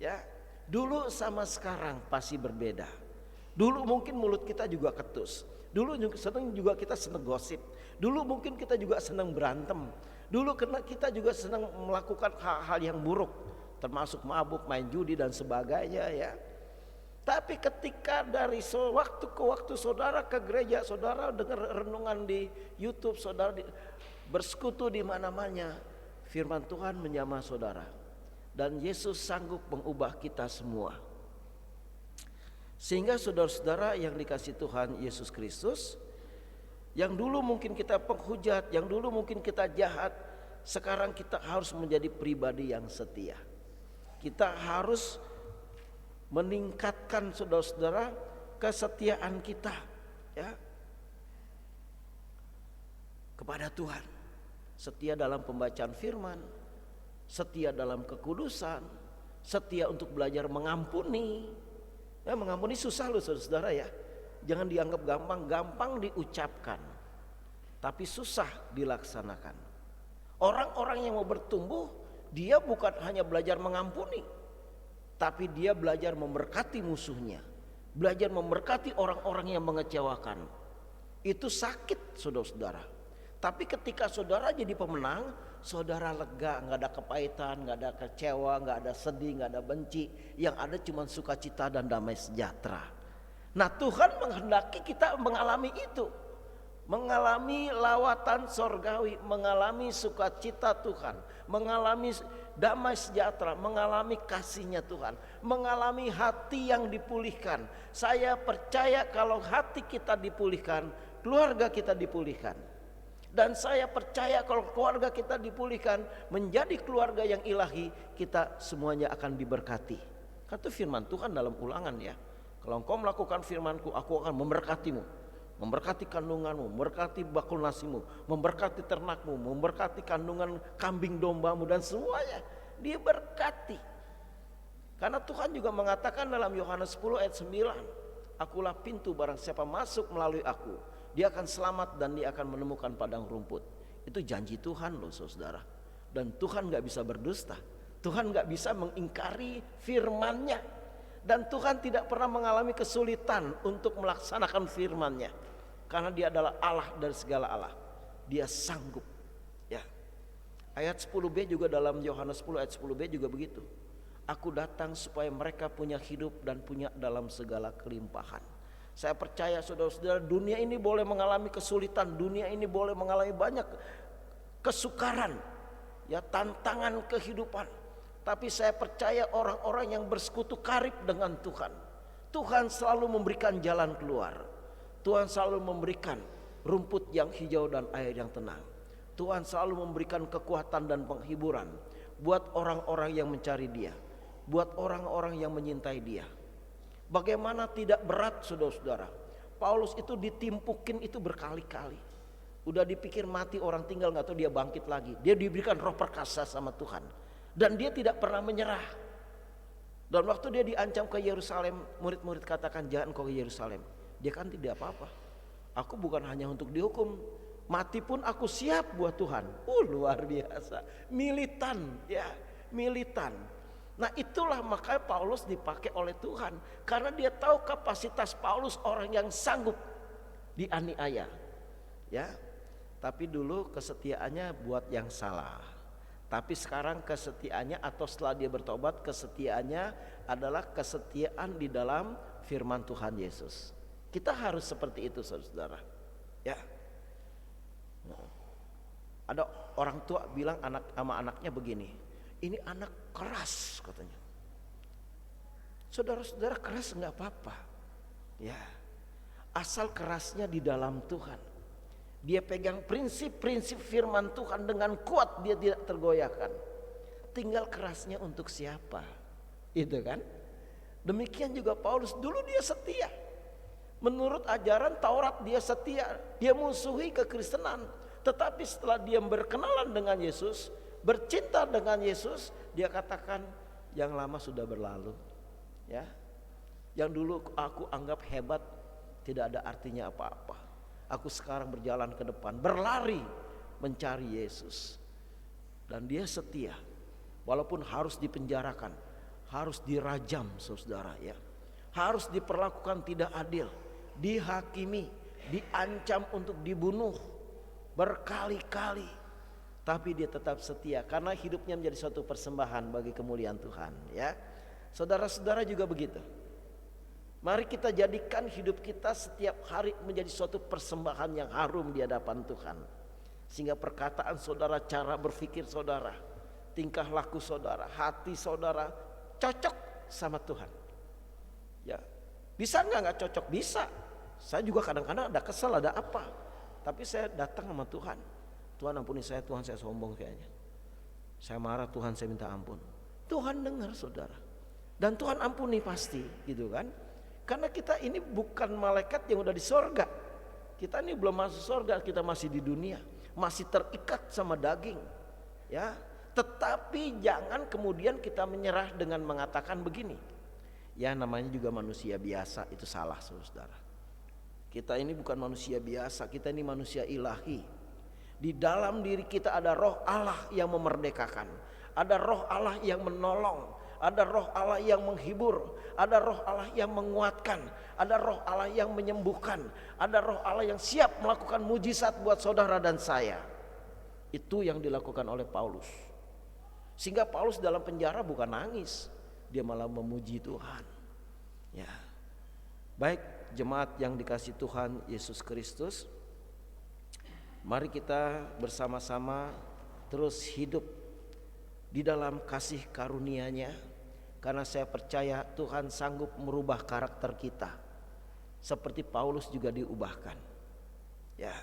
ya. Dulu sama sekarang pasti berbeda. Dulu mungkin mulut kita juga ketus. Dulu juga kita senang gosip. Dulu mungkin kita juga senang berantem. Dulu kita juga senang melakukan hal-hal yang buruk, termasuk mabuk, main judi dan sebagainya ya. Tapi ketika dari waktu ke waktu saudara ke gereja, saudara dengar renungan di YouTube, saudara bersekutu di mana-mana, firman Tuhan menyamai saudara. Dan Yesus sanggup mengubah kita semua. Sehingga saudara-saudara yang dikasihi Tuhan Yesus Kristus, yang dulu mungkin kita penghujat, yang dulu mungkin kita jahat, sekarang kita harus menjadi pribadi yang setia. Kita harus meningkatkan saudara-saudara kesetiaan kita, ya, kepada Tuhan. Setia dalam pembacaan firman, setia dalam kekudusan, setia untuk belajar mengampuni. Ya, mengampuni susah loh saudara ya. Jangan dianggap gampang, gampang diucapkan, tapi susah dilaksanakan. Orang-orang yang mau bertumbuh, dia bukan hanya belajar mengampuni, tapi dia belajar memberkati musuhnya, belajar memberkati orang-orang yang mengecewakan. Itu sakit saudara-saudara. Tapi ketika saudara jadi pemenang, saudara lega, nggak ada kepahitan, nggak ada kecewa, nggak ada sedih, nggak ada benci. Yang ada cuma sukacita dan damai sejahtera. Nah, Tuhan menghendaki kita mengalami itu, mengalami lawatan sorgawi, mengalami sukacita Tuhan, mengalami damai sejahtera, mengalami kasihnya Tuhan, mengalami hati yang dipulihkan. Saya percaya kalau hati kita dipulihkan, keluarga kita dipulihkan. Dan saya percaya kalau keluarga kita dipulihkan menjadi keluarga yang ilahi, kita semuanya akan diberkati. Kata firman Tuhan dalam Ulangan ya, kalau engkau melakukan firmanku, aku akan memberkatimu, memberkati kandunganmu, memberkati bakul nasimu, memberkati ternakmu, memberkati kandungan kambing dombamu, dan semuanya diberkati. Karena Tuhan juga mengatakan dalam Yohanes 10 ayat 9, akulah pintu, barang siapa masuk melalui aku, dia akan selamat dan dia akan menemukan padang rumput. Itu janji Tuhan loh saudara. Dan Tuhan gak bisa berdusta, Tuhan gak bisa mengingkari firman-Nya. Dan Tuhan tidak pernah mengalami kesulitan untuk melaksanakan firman-Nya, karena dia adalah Allah dari segala Allah. Dia sanggup ya. Ayat 10b juga dalam Yohanes 10 ayat 10b juga begitu. Aku datang supaya mereka punya hidup dan punya dalam segala kelimpahan. Saya percaya saudara-saudara, dunia ini boleh mengalami kesulitan, dunia ini boleh mengalami banyak kesukaran, ya, tantangan kehidupan. Tapi saya percaya orang-orang yang bersekutu karib dengan Tuhan, Tuhan selalu memberikan jalan keluar. Tuhan selalu memberikan rumput yang hijau dan air yang tenang. Tuhan selalu memberikan kekuatan dan penghiburan buat orang-orang yang mencari Dia, buat orang-orang yang menyintai Dia. Bagaimana tidak berat saudara-saudara. Paulus itu ditimpukin itu berkali-kali. Udah dipikir mati, orang tinggal, gak tahu dia bangkit lagi. Dia diberikan roh perkasa sama Tuhan. Dan dia tidak pernah menyerah. Dan waktu dia diancam ke Yerusalem, murid-murid katakan jangan kau ke Yerusalem. Dia kan tidak apa-apa. Aku bukan hanya untuk dihukum, mati pun aku siap buat Tuhan. Luar biasa. Militan ya, militan. Nah itulah makanya Paulus dipakai oleh Tuhan, karena dia tahu kapasitas Paulus orang yang sanggup dianiaya, ya. Tapi dulu kesetiaannya buat yang salah. Tapi sekarang kesetiaannya, atau setelah dia bertobat, kesetiaannya adalah kesetiaan di dalam firman Tuhan Yesus. Kita harus seperti itu saudara, ya. Ada orang tua bilang sama anaknya begini, ini anak keras katanya. Saudara-saudara, keras nggak apa-apa, ya, asal kerasnya di dalam Tuhan. Dia pegang prinsip-prinsip firman Tuhan dengan kuat, dia tidak tergoyahkan. Tinggal kerasnya untuk siapa, itu kan? Demikian juga Paulus, dulu dia setia. Menurut ajaran Taurat dia setia, dia musuhi kekristenan. Tetapi setelah dia berkenalan dengan Yesus, bercinta dengan Yesus, dia katakan yang lama sudah berlalu, ya. Yang dulu aku anggap hebat tidak ada artinya apa-apa. Aku sekarang berjalan ke depan, berlari mencari Yesus. Dan dia setia, walaupun harus dipenjarakan, harus dirajam saudara, ya, harus diperlakukan tidak adil, dihakimi, diancam untuk dibunuh berkali-kali. Tapi dia tetap setia karena hidupnya menjadi suatu persembahan bagi kemuliaan Tuhan, ya. Saudara-saudara juga begitu. Mari kita jadikan hidup kita setiap hari menjadi suatu persembahan yang harum di hadapan Tuhan. Sehingga perkataan saudara, cara berpikir saudara tingkah laku saudara, hati saudara cocok sama Tuhan. Ya, bisa nggak cocok? Bisa. Saya juga kadang-kadang ada kesal, ada apa. Tapi saya datang sama Tuhan. Tuhan ampuni saya, Tuhan saya sombong kayaknya. Saya marah, Tuhan saya minta ampun. Tuhan dengar saudara. Dan Tuhan ampuni pasti gitu kan. Karena kita ini bukan malaikat yang udah di sorga. Kita ini belum masuk sorga, kita masih di dunia. Masih terikat sama daging. Ya, tetapi jangan kemudian kita menyerah dengan mengatakan begini. Ya namanya juga manusia biasa, itu salah saudara. Kita ini bukan manusia biasa, kita ini manusia ilahi. Di dalam diri kita ada roh Allah yang memerdekakan. Ada roh Allah yang menolong. Ada roh Allah yang menghibur. Ada roh Allah yang menguatkan. Ada roh Allah yang menyembuhkan. Ada roh Allah yang siap melakukan mujizat buat saudara dan saya. Itu yang dilakukan oleh Paulus. Sehingga Paulus dalam penjara bukan nangis, dia malah memuji Tuhan. Ya. Baik jemaat yang dikasih Tuhan Yesus Kristus, mari kita bersama-sama terus hidup di dalam kasih karunia-Nya, karena saya percaya Tuhan sanggup merubah karakter kita seperti Paulus juga diubahkan. Ya.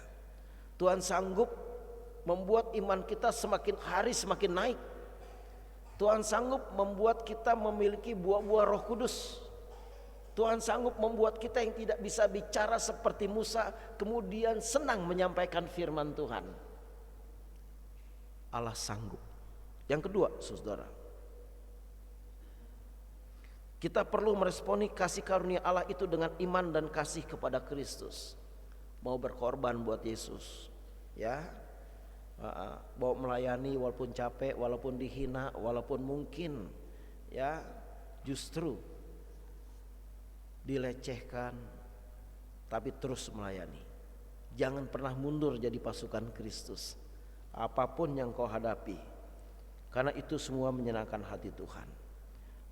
Tuhan sanggup membuat iman kita semakin hari semakin naik. Tuhan sanggup membuat kita memiliki buah-buah Roh Kudus. Tuhan sanggup membuat kita yang tidak bisa bicara seperti Musa kemudian senang menyampaikan firman Tuhan. Allah sanggup. Yang kedua, saudara, kita perlu meresponi kasih karunia Allah itu dengan iman dan kasih kepada Kristus. Mau berkorban buat Yesus, ya, mau melayani walaupun capek, walaupun dihina, walaupun mungkin, ya, justru dilecehkan, tapi terus melayani. Jangan pernah mundur jadi pasukan Kristus. Apapun yang kau hadapi, karena itu semua menyenangkan hati Tuhan.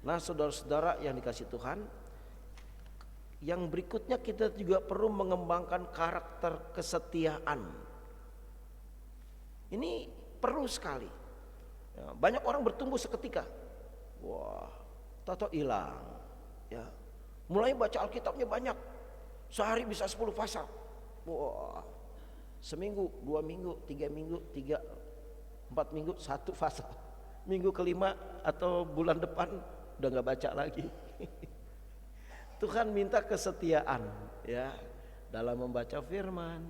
Nah saudara-saudara yang dikasih Tuhan, yang berikutnya kita juga perlu mengembangkan karakter kesetiaan. Ini perlu sekali. Ya, banyak orang bertumbuh seketika, wah, tato hilang. Ya, mulai baca Alkitabnya banyak, sehari bisa 10 pasal. Wah, seminggu, 2 minggu, 3 minggu, 4 minggu 1 pasal. Minggu kelima atau bulan depan udah gak baca lagi. Tuhan minta kesetiaan, ya, dalam membaca firman,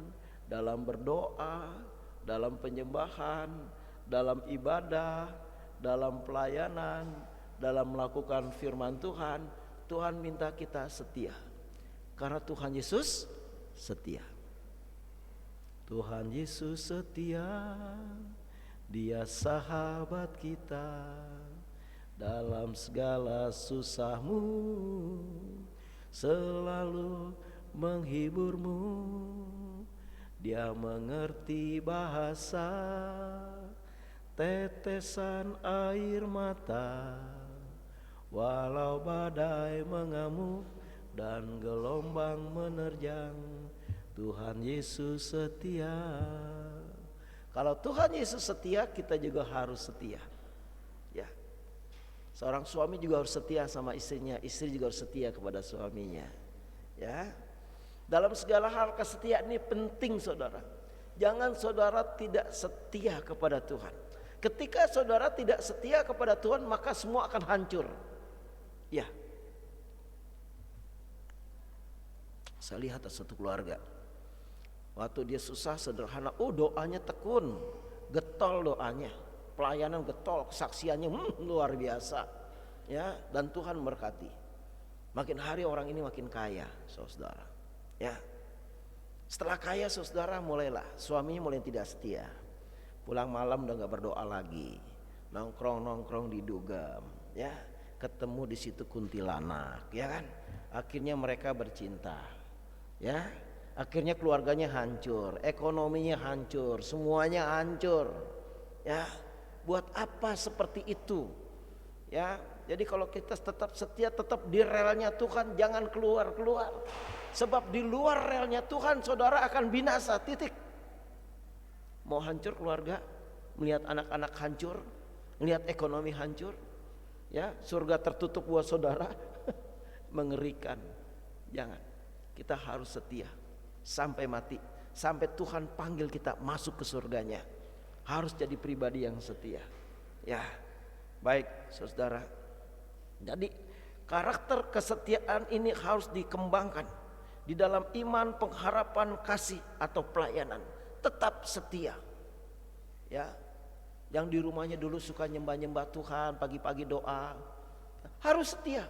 dalam berdoa, dalam penyembahan, dalam ibadah, dalam pelayanan, dalam melakukan firman Tuhan. Tuhan minta kita setia, karena Tuhan Yesus setia. Tuhan Yesus setia, Dia sahabat kita. Dalam segala susahmu selalu menghiburmu. Dia mengerti bahasa tetesan air mata, walau badai mengamuk dan gelombang menerjang, Tuhan Yesus setia. Kalau Tuhan Yesus setia, kita juga harus setia. Ya. Seorang suami juga harus setia sama istrinya, istri juga harus setia kepada suaminya. Ya. Dalam segala hal kesetiaan ini penting, saudara. Jangan saudara tidak setia kepada Tuhan. Ketika saudara tidak setia kepada Tuhan, maka semua akan hancur. Ya. Saya lihat ada satu keluarga, waktu dia susah sederhana, doanya tekun, getol doanya, pelayanan getol, kesaksiannya luar biasa, ya, dan Tuhan berkati. Makin hari orang ini makin kaya, saudara. Ya, setelah kaya, saudara, mulailah suaminya mulai tidak setia. Pulang malam udah nggak berdoa lagi, nongkrong di dugem, ya, ketemu di situ kuntilanak, ya kan. Akhirnya mereka bercinta, ya. Akhirnya keluarganya hancur, ekonominya hancur, semuanya hancur. Ya, buat apa seperti itu? Ya, jadi kalau kita tetap setia, tetap di relnya Tuhan, jangan keluar. Sebab di luar relnya Tuhan, saudara akan binasa, titik. Mau hancur keluarga, melihat anak-anak hancur, Lihat ekonomi hancur, ya, surga tertutup buat saudara. Mengerikan. Jangan. Kita harus setia sampai mati, sampai Tuhan panggil kita masuk ke surganya. Harus jadi pribadi yang setia. Ya, baik saudara. Jadi karakter kesetiaan ini harus dikembangkan di dalam iman, pengharapan, kasih atau pelayanan. Tetap setia. Ya, yang di rumahnya dulu suka nyembah-nyembah Tuhan, pagi-pagi doa, harus setia.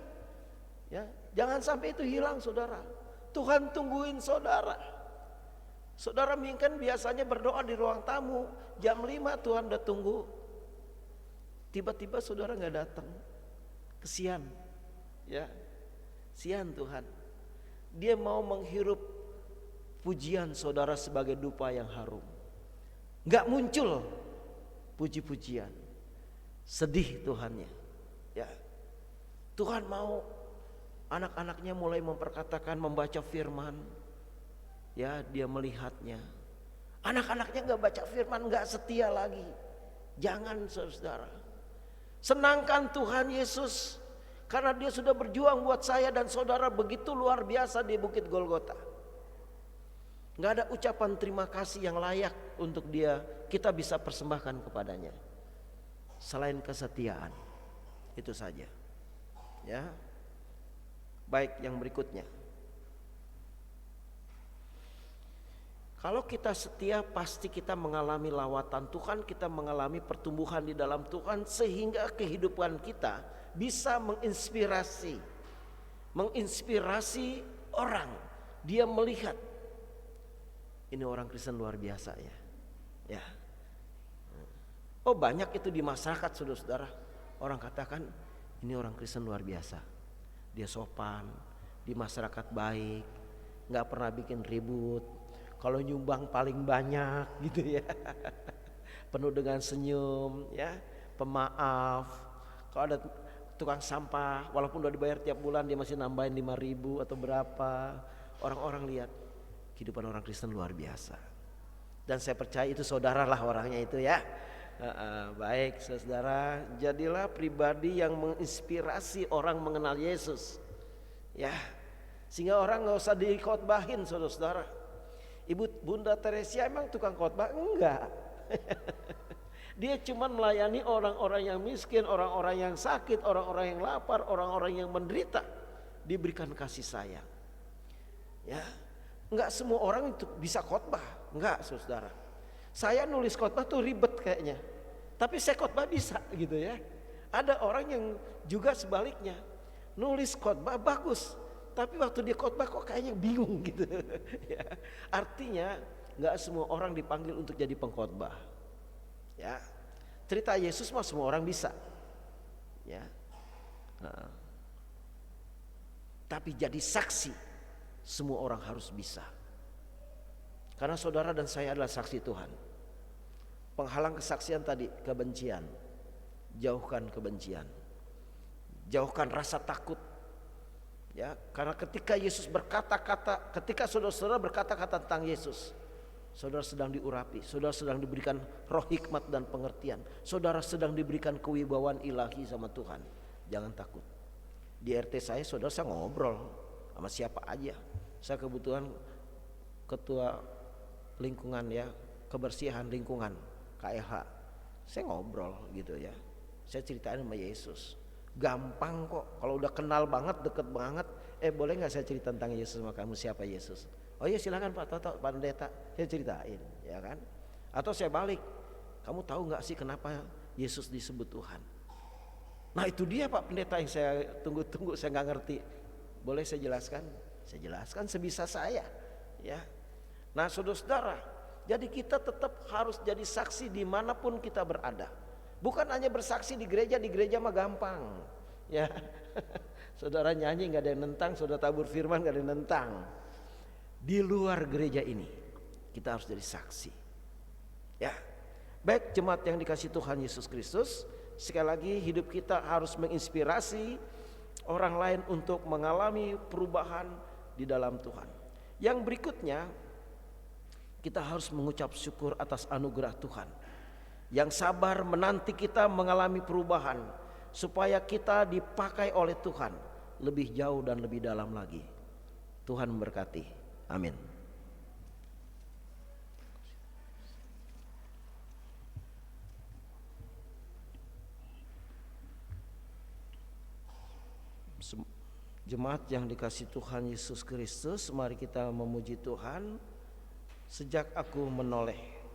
Ya, jangan sampai itu hilang saudara. Tuhan tungguin saudara. Saudara mungkin biasanya berdoa di ruang tamu, jam 5 Tuhan udah tunggu. Tiba-tiba saudara gak datang. Kesian. Ya, sian Tuhan. Dia mau menghirup pujian saudara sebagai dupa yang harum. Gak muncul puji-pujian. Sedih Tuhannya. Ya, Tuhan mau anak-anaknya mulai memperkatakan, membaca firman. Ya, dia melihatnya. Anak-anaknya gak baca firman, gak setia lagi. Jangan saudara. Senangkan Tuhan Yesus, karena dia sudah berjuang buat saya dan saudara begitu luar biasa di Bukit Golgota. Gak ada ucapan terima kasih yang layak untuk dia kita bisa persembahkan kepadanya selain kesetiaan. Itu saja. Ya. Baik, yang berikutnya. Kalau kita setia, pasti kita mengalami lawatan Tuhan, kita mengalami pertumbuhan di dalam Tuhan, sehingga kehidupan kita bisa menginspirasi orang. Dia melihat, ini orang Kristen luar biasa ya. Ya. Oh, banyak itu di masyarakat saudara-saudara. Orang katakan, ini orang Kristen luar biasa. Dia sopan, di masyarakat baik, gak pernah bikin ribut. Kalau nyumbang paling banyak gitu ya. Penuh dengan senyum ya, pemaaf. Kalau ada tukang sampah, walaupun udah dibayar tiap bulan, dia masih nambahin 5.000 atau berapa. Orang-orang lihat kehidupan orang Kristen luar biasa. Dan saya percaya itu saudara lah orangnya itu ya. Baik saudara, jadilah pribadi yang menginspirasi orang mengenal Yesus. Ya, sehingga orang gak usah dikhotbahin saudara-saudara. Ibu Bunda Teresia emang tukang khotbah? Enggak. Dia cuma melayani orang-orang yang miskin, orang-orang yang sakit, orang-orang yang lapar, orang-orang yang menderita, diberikan kasih sayang. Ya, enggak semua orang itu bisa khotbah, enggak saudara. Saya nulis khotbah tuh ribet kayaknya, tapi saya khotbah bisa gitu ya. Ada orang yang juga sebaliknya, nulis khotbah bagus, tapi waktu dia khotbah kok kayaknya bingung gitu. Ya, artinya nggak semua orang dipanggil untuk jadi pengkhotbah. Ya, cerita Yesus mah semua orang bisa. Ya, tapi jadi saksi semua orang harus bisa. Karena saudara dan saya adalah saksi Tuhan. Penghalang kesaksian tadi kebencian. Jauhkan kebencian. Jauhkan rasa takut. Ya, karena ketika Yesus berkata-kata, ketika saudara-saudara berkata-kata tentang Yesus, saudara sedang diurapi, saudara sedang diberikan roh hikmat dan pengertian, saudara sedang diberikan kewibawaan ilahi sama Tuhan. Jangan takut. Di RT saya ngobrol sama siapa aja. Saya kebetulan ketua lingkungan ya, kebersihan lingkungan KLH. Saya ngobrol gitu ya. Saya ceritain sama Yesus. Gampang kok, kalau udah kenal banget, deket banget. Boleh gak saya cerita tentang Yesus sama kamu, siapa Yesus? Oh iya silakan Pak Toto, Pak Pendeta, saya ceritain ya kan. Atau saya balik, kamu tahu gak sih kenapa Yesus disebut Tuhan? Nah itu dia Pak Pendeta yang saya tunggu-tunggu, saya gak ngerti. Boleh saya jelaskan? Saya jelaskan sebisa saya ya. Nah saudara-saudara, jadi kita tetap harus jadi saksi dimanapun kita berada. Bukan hanya bersaksi di gereja mah gampang. Ya, saudara nyanyi nggak ada yang nentang, saudara tabur firman nggak ada yang nentang. Di luar gereja ini kita harus jadi saksi. Ya, baik jemaat yang dikasih Tuhan Yesus Kristus, sekali lagi hidup kita harus menginspirasi orang lain untuk mengalami perubahan di dalam Tuhan. Yang berikutnya, kita harus mengucap syukur atas anugerah Tuhan. yang sabar menanti kita mengalami perubahan, supaya kita dipakai oleh Tuhan lebih jauh dan lebih dalam lagi. Tuhan memberkati. Amin. Jemaat yang dikasihi Tuhan Yesus Kristus, mari kita memuji Tuhan. Sejak aku menoleh.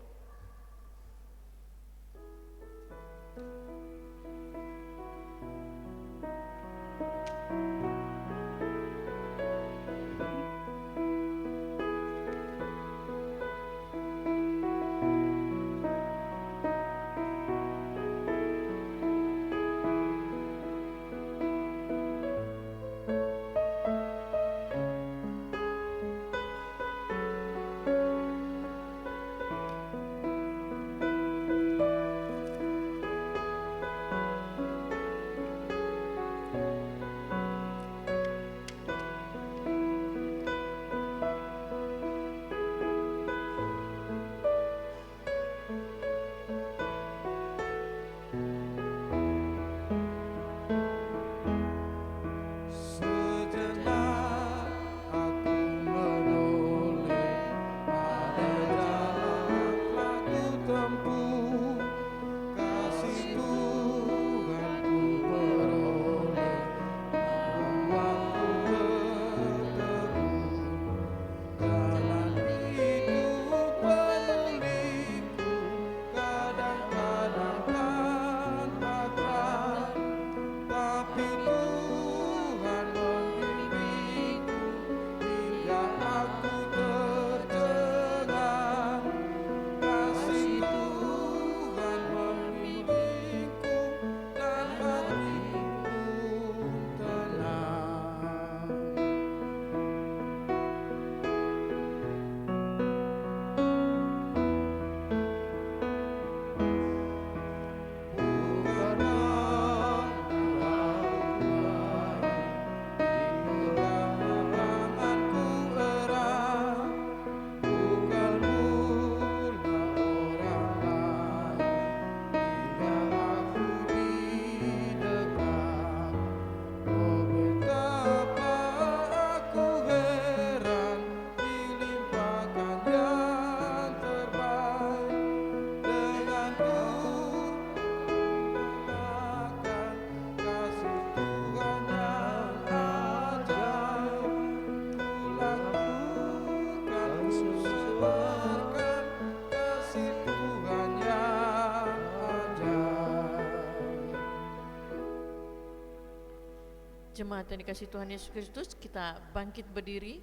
Jemaat yang dikasihi Tuhan Yesus Kristus, kita bangkit berdiri.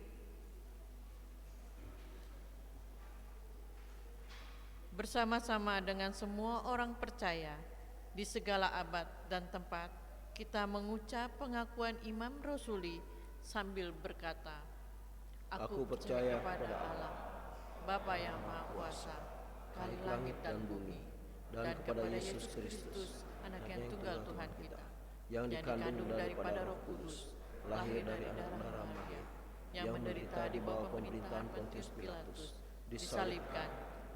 Bersama-sama dengan semua orang percaya di segala abad dan tempat, kita mengucap pengakuan Imam Rasuli sambil berkata, Aku percaya kepada Allah, Bapa yang Maha Kuasa, Khalik langit dan bumi, dan kepada Yesus Kristus, Anak yang tunggal Tuhan kita, yang dikandung daripada Roh Kudus, lahir dari darah Maria, yang menderita di bawah pemerintahan Pontius Pilatus, disalibkan,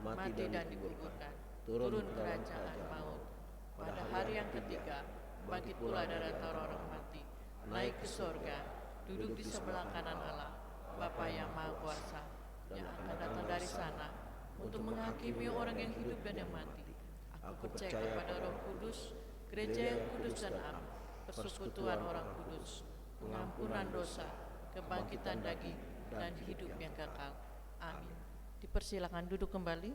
mati dan dikuburkan, turun ke kerajaan maut, pada hari yang ketiga bangkit pula dari antara orang mati, naik ke sorga, duduk di sebelah kanan Allah, Bapa yang Maha Kuasa, yang akan datang dari sana untuk menghakimi orang yang hidup dan yang mati. Aku percaya kepada Roh Kudus, gereja yang kudus dan am, persekutuan orang kudus, pengampunan dosa, kebangkitan daging, dan hidup yang kekal. Amin. Dipersilakan duduk kembali.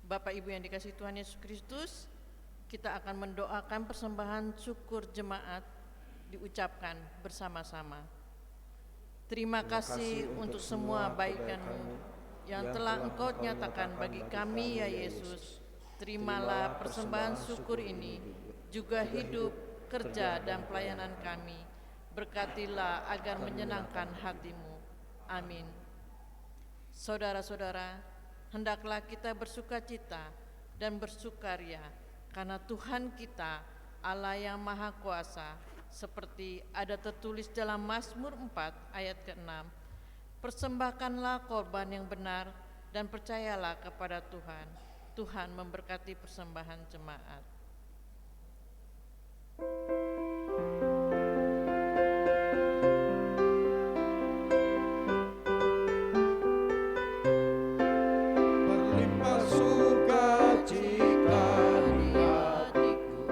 Bapak Ibu yang dikasihi Tuhan Yesus Kristus, kita akan mendoakan persembahan syukur jemaat diucapkan bersama-sama. Terima kasih untuk semua baikan-Mu yang telah Engkau nyatakan bagi kami ya Yesus. Terimalah persembahan syukur ini, juga hidup, kerja, dan pelayanan kami. Berkatilah agar menyenangkan hati-Mu. Amin. Saudara-saudara, hendaklah kita bersukacita dan bersukaria, karena Tuhan kita, Allah yang Maha Kuasa, seperti ada tertulis dalam Mazmur 4 ayat ke-6, persembahkanlah korban yang benar dan percayalah kepada Tuhan. Tuhan memberkati persembahan jemaat. Berlimpah sukacita di hatiku,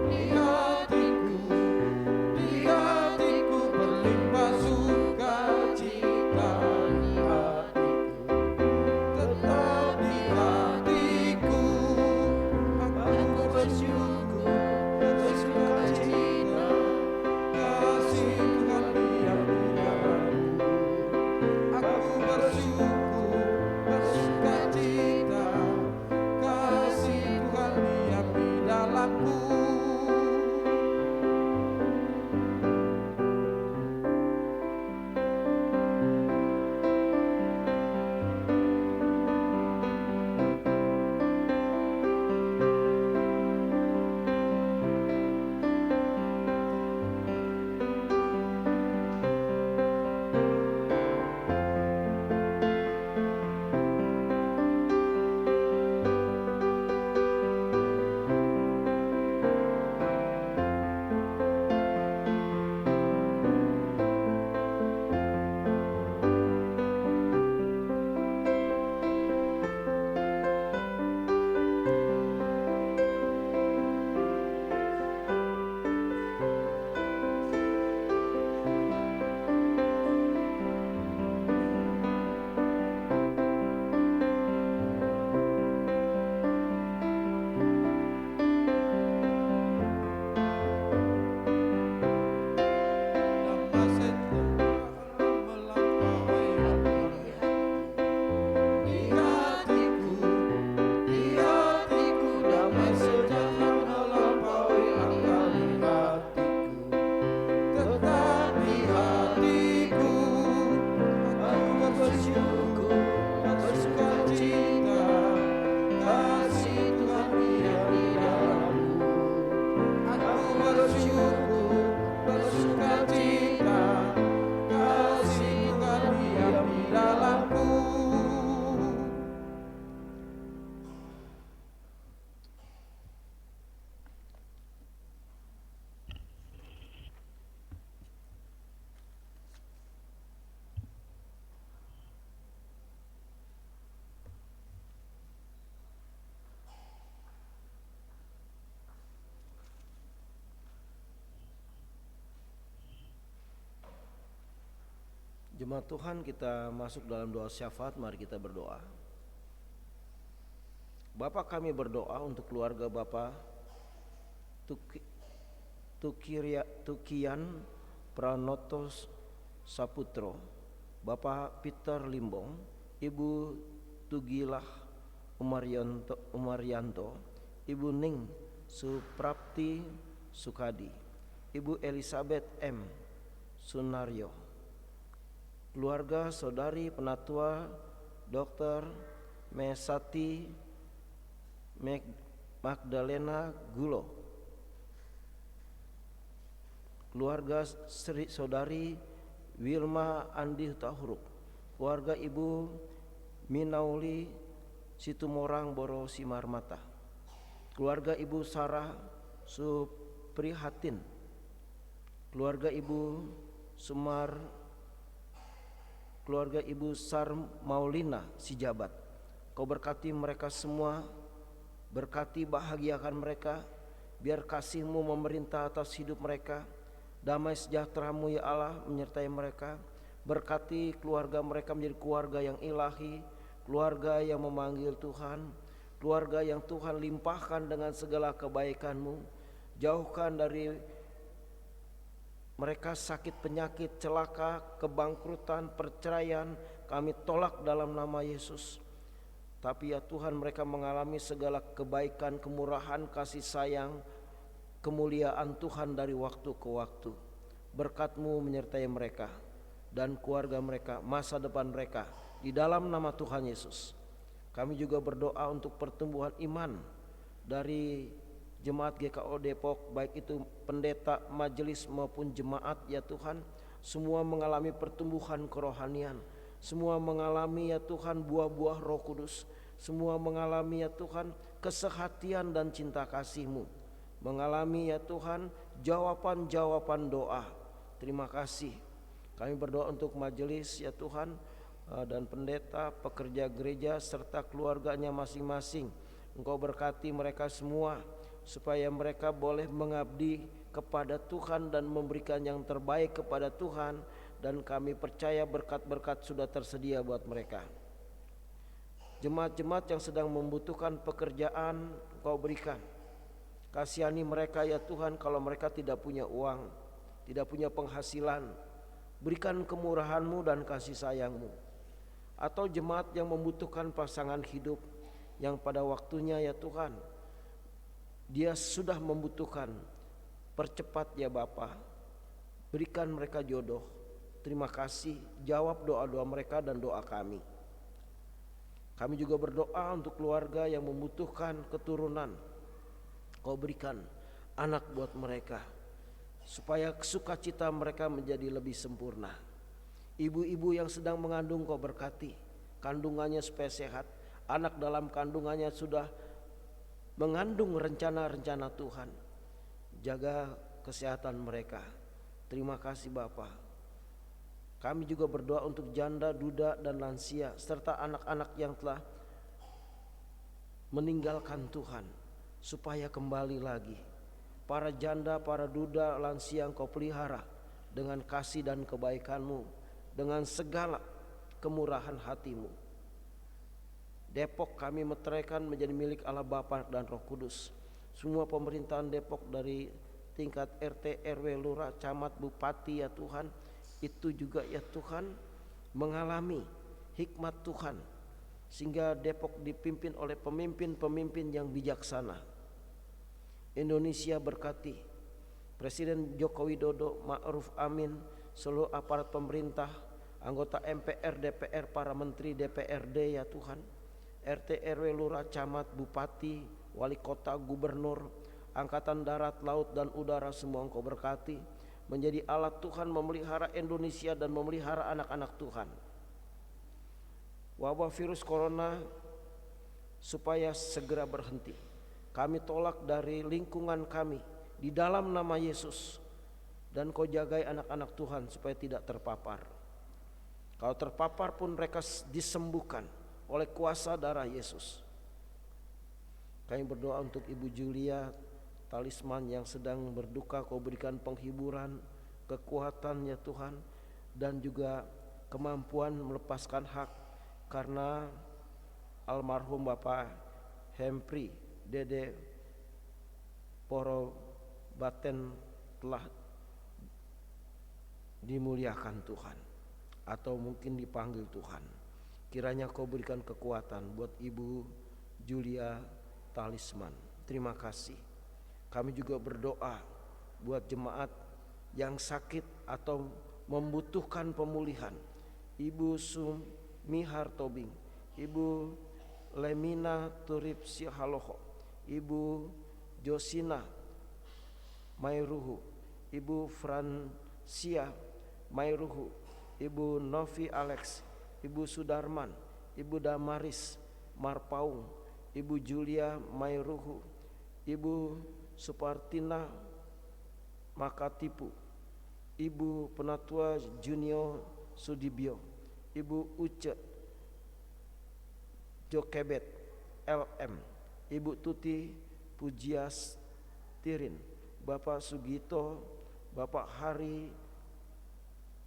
di hatiku, di hatiku. Berlimpah sukacita di hatiku, tetap di hatiku. Aku bersyukur, bersukacita, kasih Tuhan diam di dalamku. Aku bersyukur, bersukacita, kasih Tuhan diam di dalamku. Damai sejahtera melampaui akal di hatiku, tetap di hatiku. Aku bersyukur, bersukacita, kasih Tuhan diam di dalamku. Aku bersyukur, bersukacita, kasih Tuhan diam di dalamku. Jemaat Tuhan, kita masuk dalam doa syafaat. Mari kita berdoa. Bapa, kami berdoa untuk keluarga Bapak Tukian Pranoto Saputro, Bapak Peter Limbong, Ibu Tugilah Umaryanto, Ibu Ning Suprapti Sukadi, Ibu Elizabeth M. Sunaryo, keluarga saudari penatua Dr. Mesati Magdalena Gulo, keluarga saudari Wilma Andi Hutahuruk, keluarga Ibu Minauli Situmorang Boro Simarmata, keluarga Ibu Sarah Suprihatin, keluarga Ibu keluarga Ibu Sar Maulina Sijabat. Kau berkati mereka semua, berkati bahagiakan mereka, biar kasih-Mu memerintah atas hidup mereka, damai sejahtera-Mu ya Allah menyertai mereka. Berkati keluarga mereka menjadi keluarga yang ilahi, keluarga yang memanggil Tuhan, keluarga yang Tuhan limpahkan dengan segala kebaikan-Mu. Jauhkan dari mereka sakit, penyakit, celaka, kebangkrutan, perceraian, kami tolak dalam nama Yesus. Tapi ya Tuhan, mereka mengalami segala kebaikan, kemurahan, kasih sayang, kemuliaan Tuhan dari waktu ke waktu. Berkat-Mu menyertai mereka dan keluarga mereka, masa depan mereka, di dalam nama Tuhan Yesus. Kami juga berdoa untuk pertumbuhan iman dari jemaat GKO Depok, baik itu pendeta, majelis maupun jemaat ya Tuhan, semua mengalami pertumbuhan kerohanian, Semua mengalami ya Tuhan buah-buah Roh Kudus. Semua mengalami ya Tuhan kesehatian dan cinta kasih-Mu. Mengalami ya Tuhan jawaban-jawaban doa. Terima kasih. Kami berdoa untuk majelis ya Tuhan, dan pendeta, pekerja gereja serta keluarganya masing-masing. Engkau berkati mereka semua supaya mereka boleh mengabdi kepada Tuhan dan memberikan yang terbaik kepada Tuhan, dan kami percaya berkat-berkat sudah tersedia buat mereka. Jemaat-jemaat yang sedang membutuhkan pekerjaan Engkau berikan. Kasihani mereka ya Tuhan, kalau mereka tidak punya uang, tidak punya penghasilan, berikan kemurahan-Mu dan kasih sayang-Mu. Atau jemaat yang membutuhkan pasangan hidup, yang pada waktunya ya Tuhan dia sudah membutuhkan, percepat ya Bapa, berikan mereka jodoh. Terima kasih, jawab doa-doa mereka dan doa kami. Kami juga berdoa untuk keluarga yang membutuhkan keturunan. Kau berikan anak buat mereka, supaya sukacita mereka menjadi lebih sempurna. Ibu-ibu yang sedang mengandung Kau berkati, kandungannya supaya sehat. Anak dalam kandungannya sudah mengandung rencana-rencana Tuhan. Jaga kesehatan mereka. Terima kasih Bapa. Kami juga berdoa untuk janda, duda dan lansia serta anak-anak yang telah meninggalkan Tuhan, supaya kembali lagi. Para janda, para duda, lansia Engkau pelihara dengan kasih dan kebaikan-Mu, dengan segala kemurahan hati-Mu. Depok kami meteraikan menjadi milik Allah Bapa dan Roh Kudus. Semua pemerintahan Depok dari tingkat RT, RW, Lurah, Camat, Bupati ya Tuhan, itu juga ya Tuhan mengalami hikmat Tuhan, sehingga Depok dipimpin oleh pemimpin-pemimpin yang bijaksana. Indonesia berkati Presiden Joko Widodo, Ma'ruf Amin, seluruh aparat pemerintah, anggota MPR, DPR, para menteri DPRD ya Tuhan, RT, RW, Lurah, Camat, Bupati, Wali Kota, Gubernur, Angkatan Darat, Laut dan Udara, semua Engkau berkati, menjadi alat Tuhan memelihara Indonesia dan memelihara anak-anak Tuhan. Wabah virus corona supaya segera berhenti. Kami tolak dari lingkungan kami di dalam nama Yesus, dan Kau jagai anak-anak Tuhan supaya tidak terpapar. Kalau terpapar pun mereka disembuhkan oleh kuasa darah Yesus. Kami berdoa untuk Ibu Julia Talisman yang sedang berduka, Kau berikan penghiburan, kekuatan ya Tuhan, dan juga kemampuan melepaskan hak, karena almarhum Bapak Hempri Dede Poro Baten telah dimuliakan Tuhan, atau mungkin dipanggil Tuhan. Kiranya Kau berikan kekuatan buat Ibu Julia Talisman. Terima kasih. Kami juga berdoa buat jemaat yang sakit atau membutuhkan pemulihan. Ibu Sumihar Tobing, Ibu Lemina Turip Sihaloho, Ibu Josina Mairuhu, Ibu Francia Mairuhu, Ibu Novi Alex, Ibu Sudarman, Ibu Damaris Marpaung, Ibu Julia Mairuhu, Ibu Supartina Makatipu, Ibu Penatua Junior Sudibyo, Ibu Uce Jokebet LM, Ibu Tuti Pujias Tirin, Bapak Sugito, Bapak Hari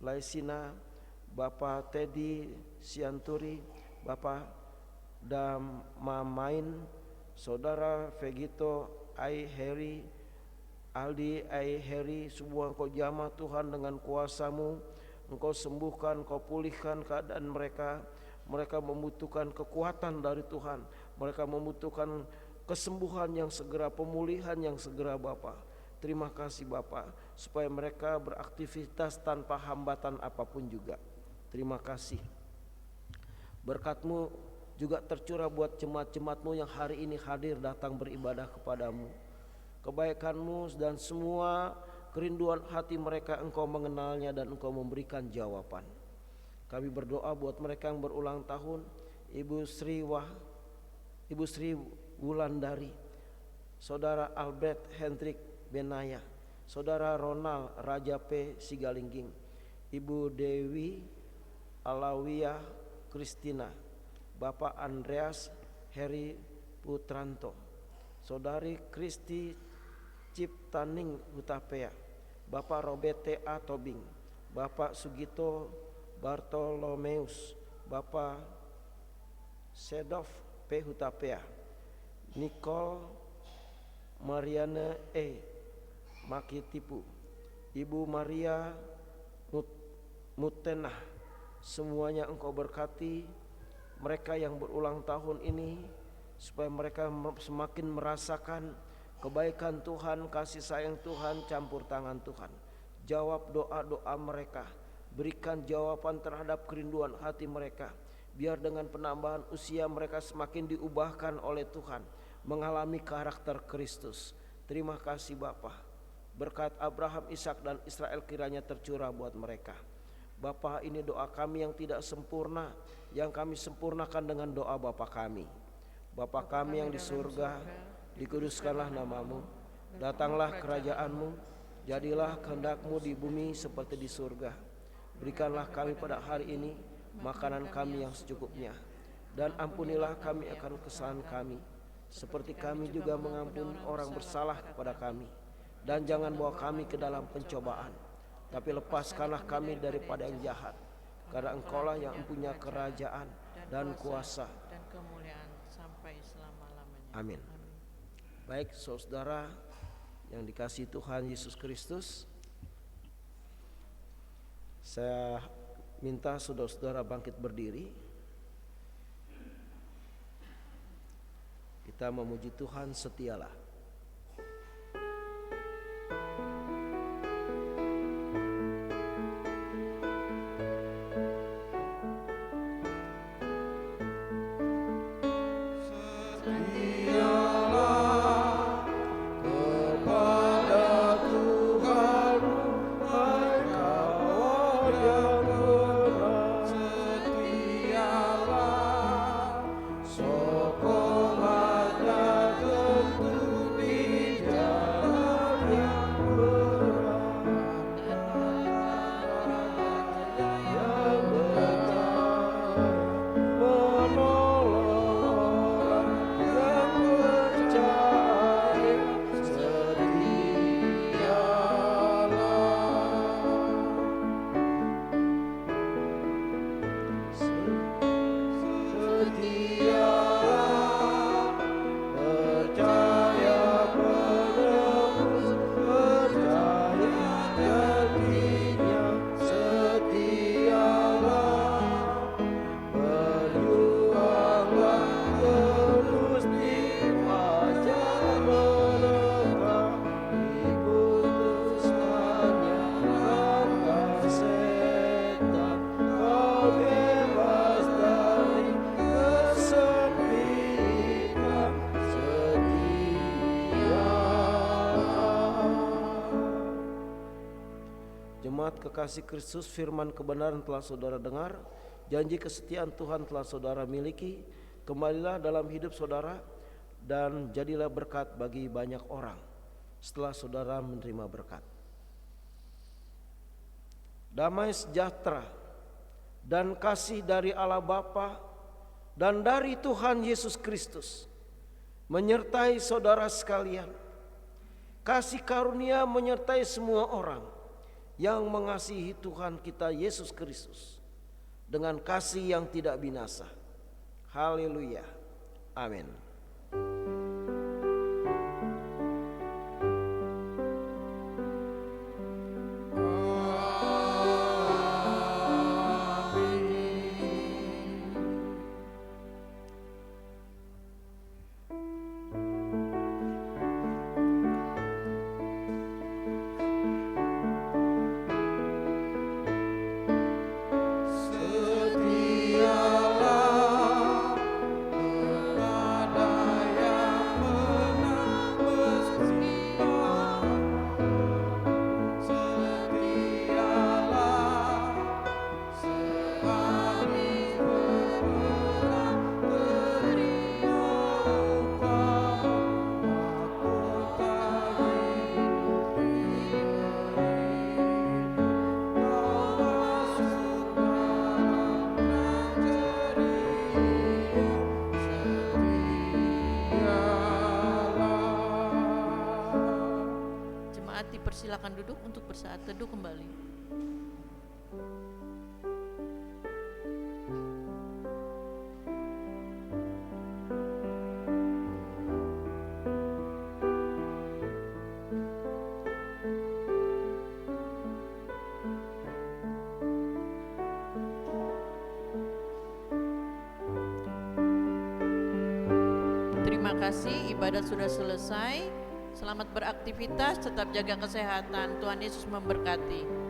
Laisina, Bapak Teddy Sianturi, Bapak Damamain, Saudara Vegito Ai Heri, Aldi Ai Heri, semua Engkau jamah Tuhan dengan kuasa-Mu. Engkau sembuhkan, Engkau pulihkan keadaan mereka. Mereka membutuhkan kekuatan dari Tuhan. Mereka membutuhkan kesembuhan yang segera, pemulihan yang segera Bapa. Terima kasih Bapa, supaya mereka beraktivitas tanpa hambatan apapun juga. Terima kasih. Berkat-Mu juga tercurah buat jemaat-jemaat-Mu yang hari ini hadir datang beribadah kepadamu. Kebaikan-Mu dan semua kerinduan hati mereka Engkau mengenalnya dan Engkau memberikan jawaban. Kami berdoa buat mereka yang berulang tahun, Ibu Sri Wulandari, Saudara Albert Hendrik Benaya, Saudara Ronald Raja P. Sigalingging, Ibu Dewi Alawiyah Kristina, Bapak Andreas Heri Putranto, Saudari Kristi Ciptaning Hutapea, Bapak Robert T.A. Tobing, Bapak Sugito Bartolomeus, Bapak Sedov P. Hutapea, Nicole Mariana E. Makitipu, Ibu Maria Mutenah. Semuanya Engkau berkati mereka yang berulang tahun ini, supaya mereka semakin merasakan kebaikan Tuhan, kasih sayang Tuhan, campur tangan Tuhan. Jawab doa-doa mereka, berikan jawaban terhadap kerinduan hati mereka. Biar dengan penambahan usia mereka semakin diubahkan oleh Tuhan, mengalami karakter Kristus. Terima kasih Bapa. Berkat Abraham, Ishak dan Israel kiranya tercurah buat mereka. Bapa, ini doa kami yang tidak sempurna, yang kami sempurnakan dengan doa Bapa kami. Bapa kami yang di surga, dikuduskanlah namamu, datanglah kerajaanmu, jadilah kehendak-Mu di bumi seperti di surga. Berikanlah kami pada hari ini makanan kami yang secukupnya, dan ampunilah kami akan kesalahan kami, seperti kami juga mengampuni orang bersalah kepada kami. Dan jangan bawa kami ke dalam pencobaan, tapi lepaskanlah kami daripada yang jahat, karena Engkaulah yang mempunyai kerajaan dan kuasa dan kemuliaan sampai selama-lamanya. Amin. Baik saudara yang dikasihi Tuhan Yesus Kristus, saya minta saudara-saudara bangkit berdiri. Kita memuji Tuhan setialah. Jemaat kekasih Kristus, firman kebenaran telah saudara dengar, janji kesetiaan Tuhan telah saudara miliki. Kembalilah dalam hidup saudara dan jadilah berkat bagi banyak orang setelah saudara menerima berkat. Damai sejahtera dan kasih dari Allah Bapa dan dari Tuhan Yesus Kristus menyertai saudara sekalian. Kasih karunia menyertai semua orang yang mengasihi Tuhan kita Yesus Kristus dengan kasih yang tidak binasa. Haleluya. Amin. Setialah kepada silakan duduk untuk bersaat teduh kembali. Terima kasih, ibadah sudah selesai. Selamat beraktivitas, tetap jaga kesehatan. Tuhan Yesus memberkati.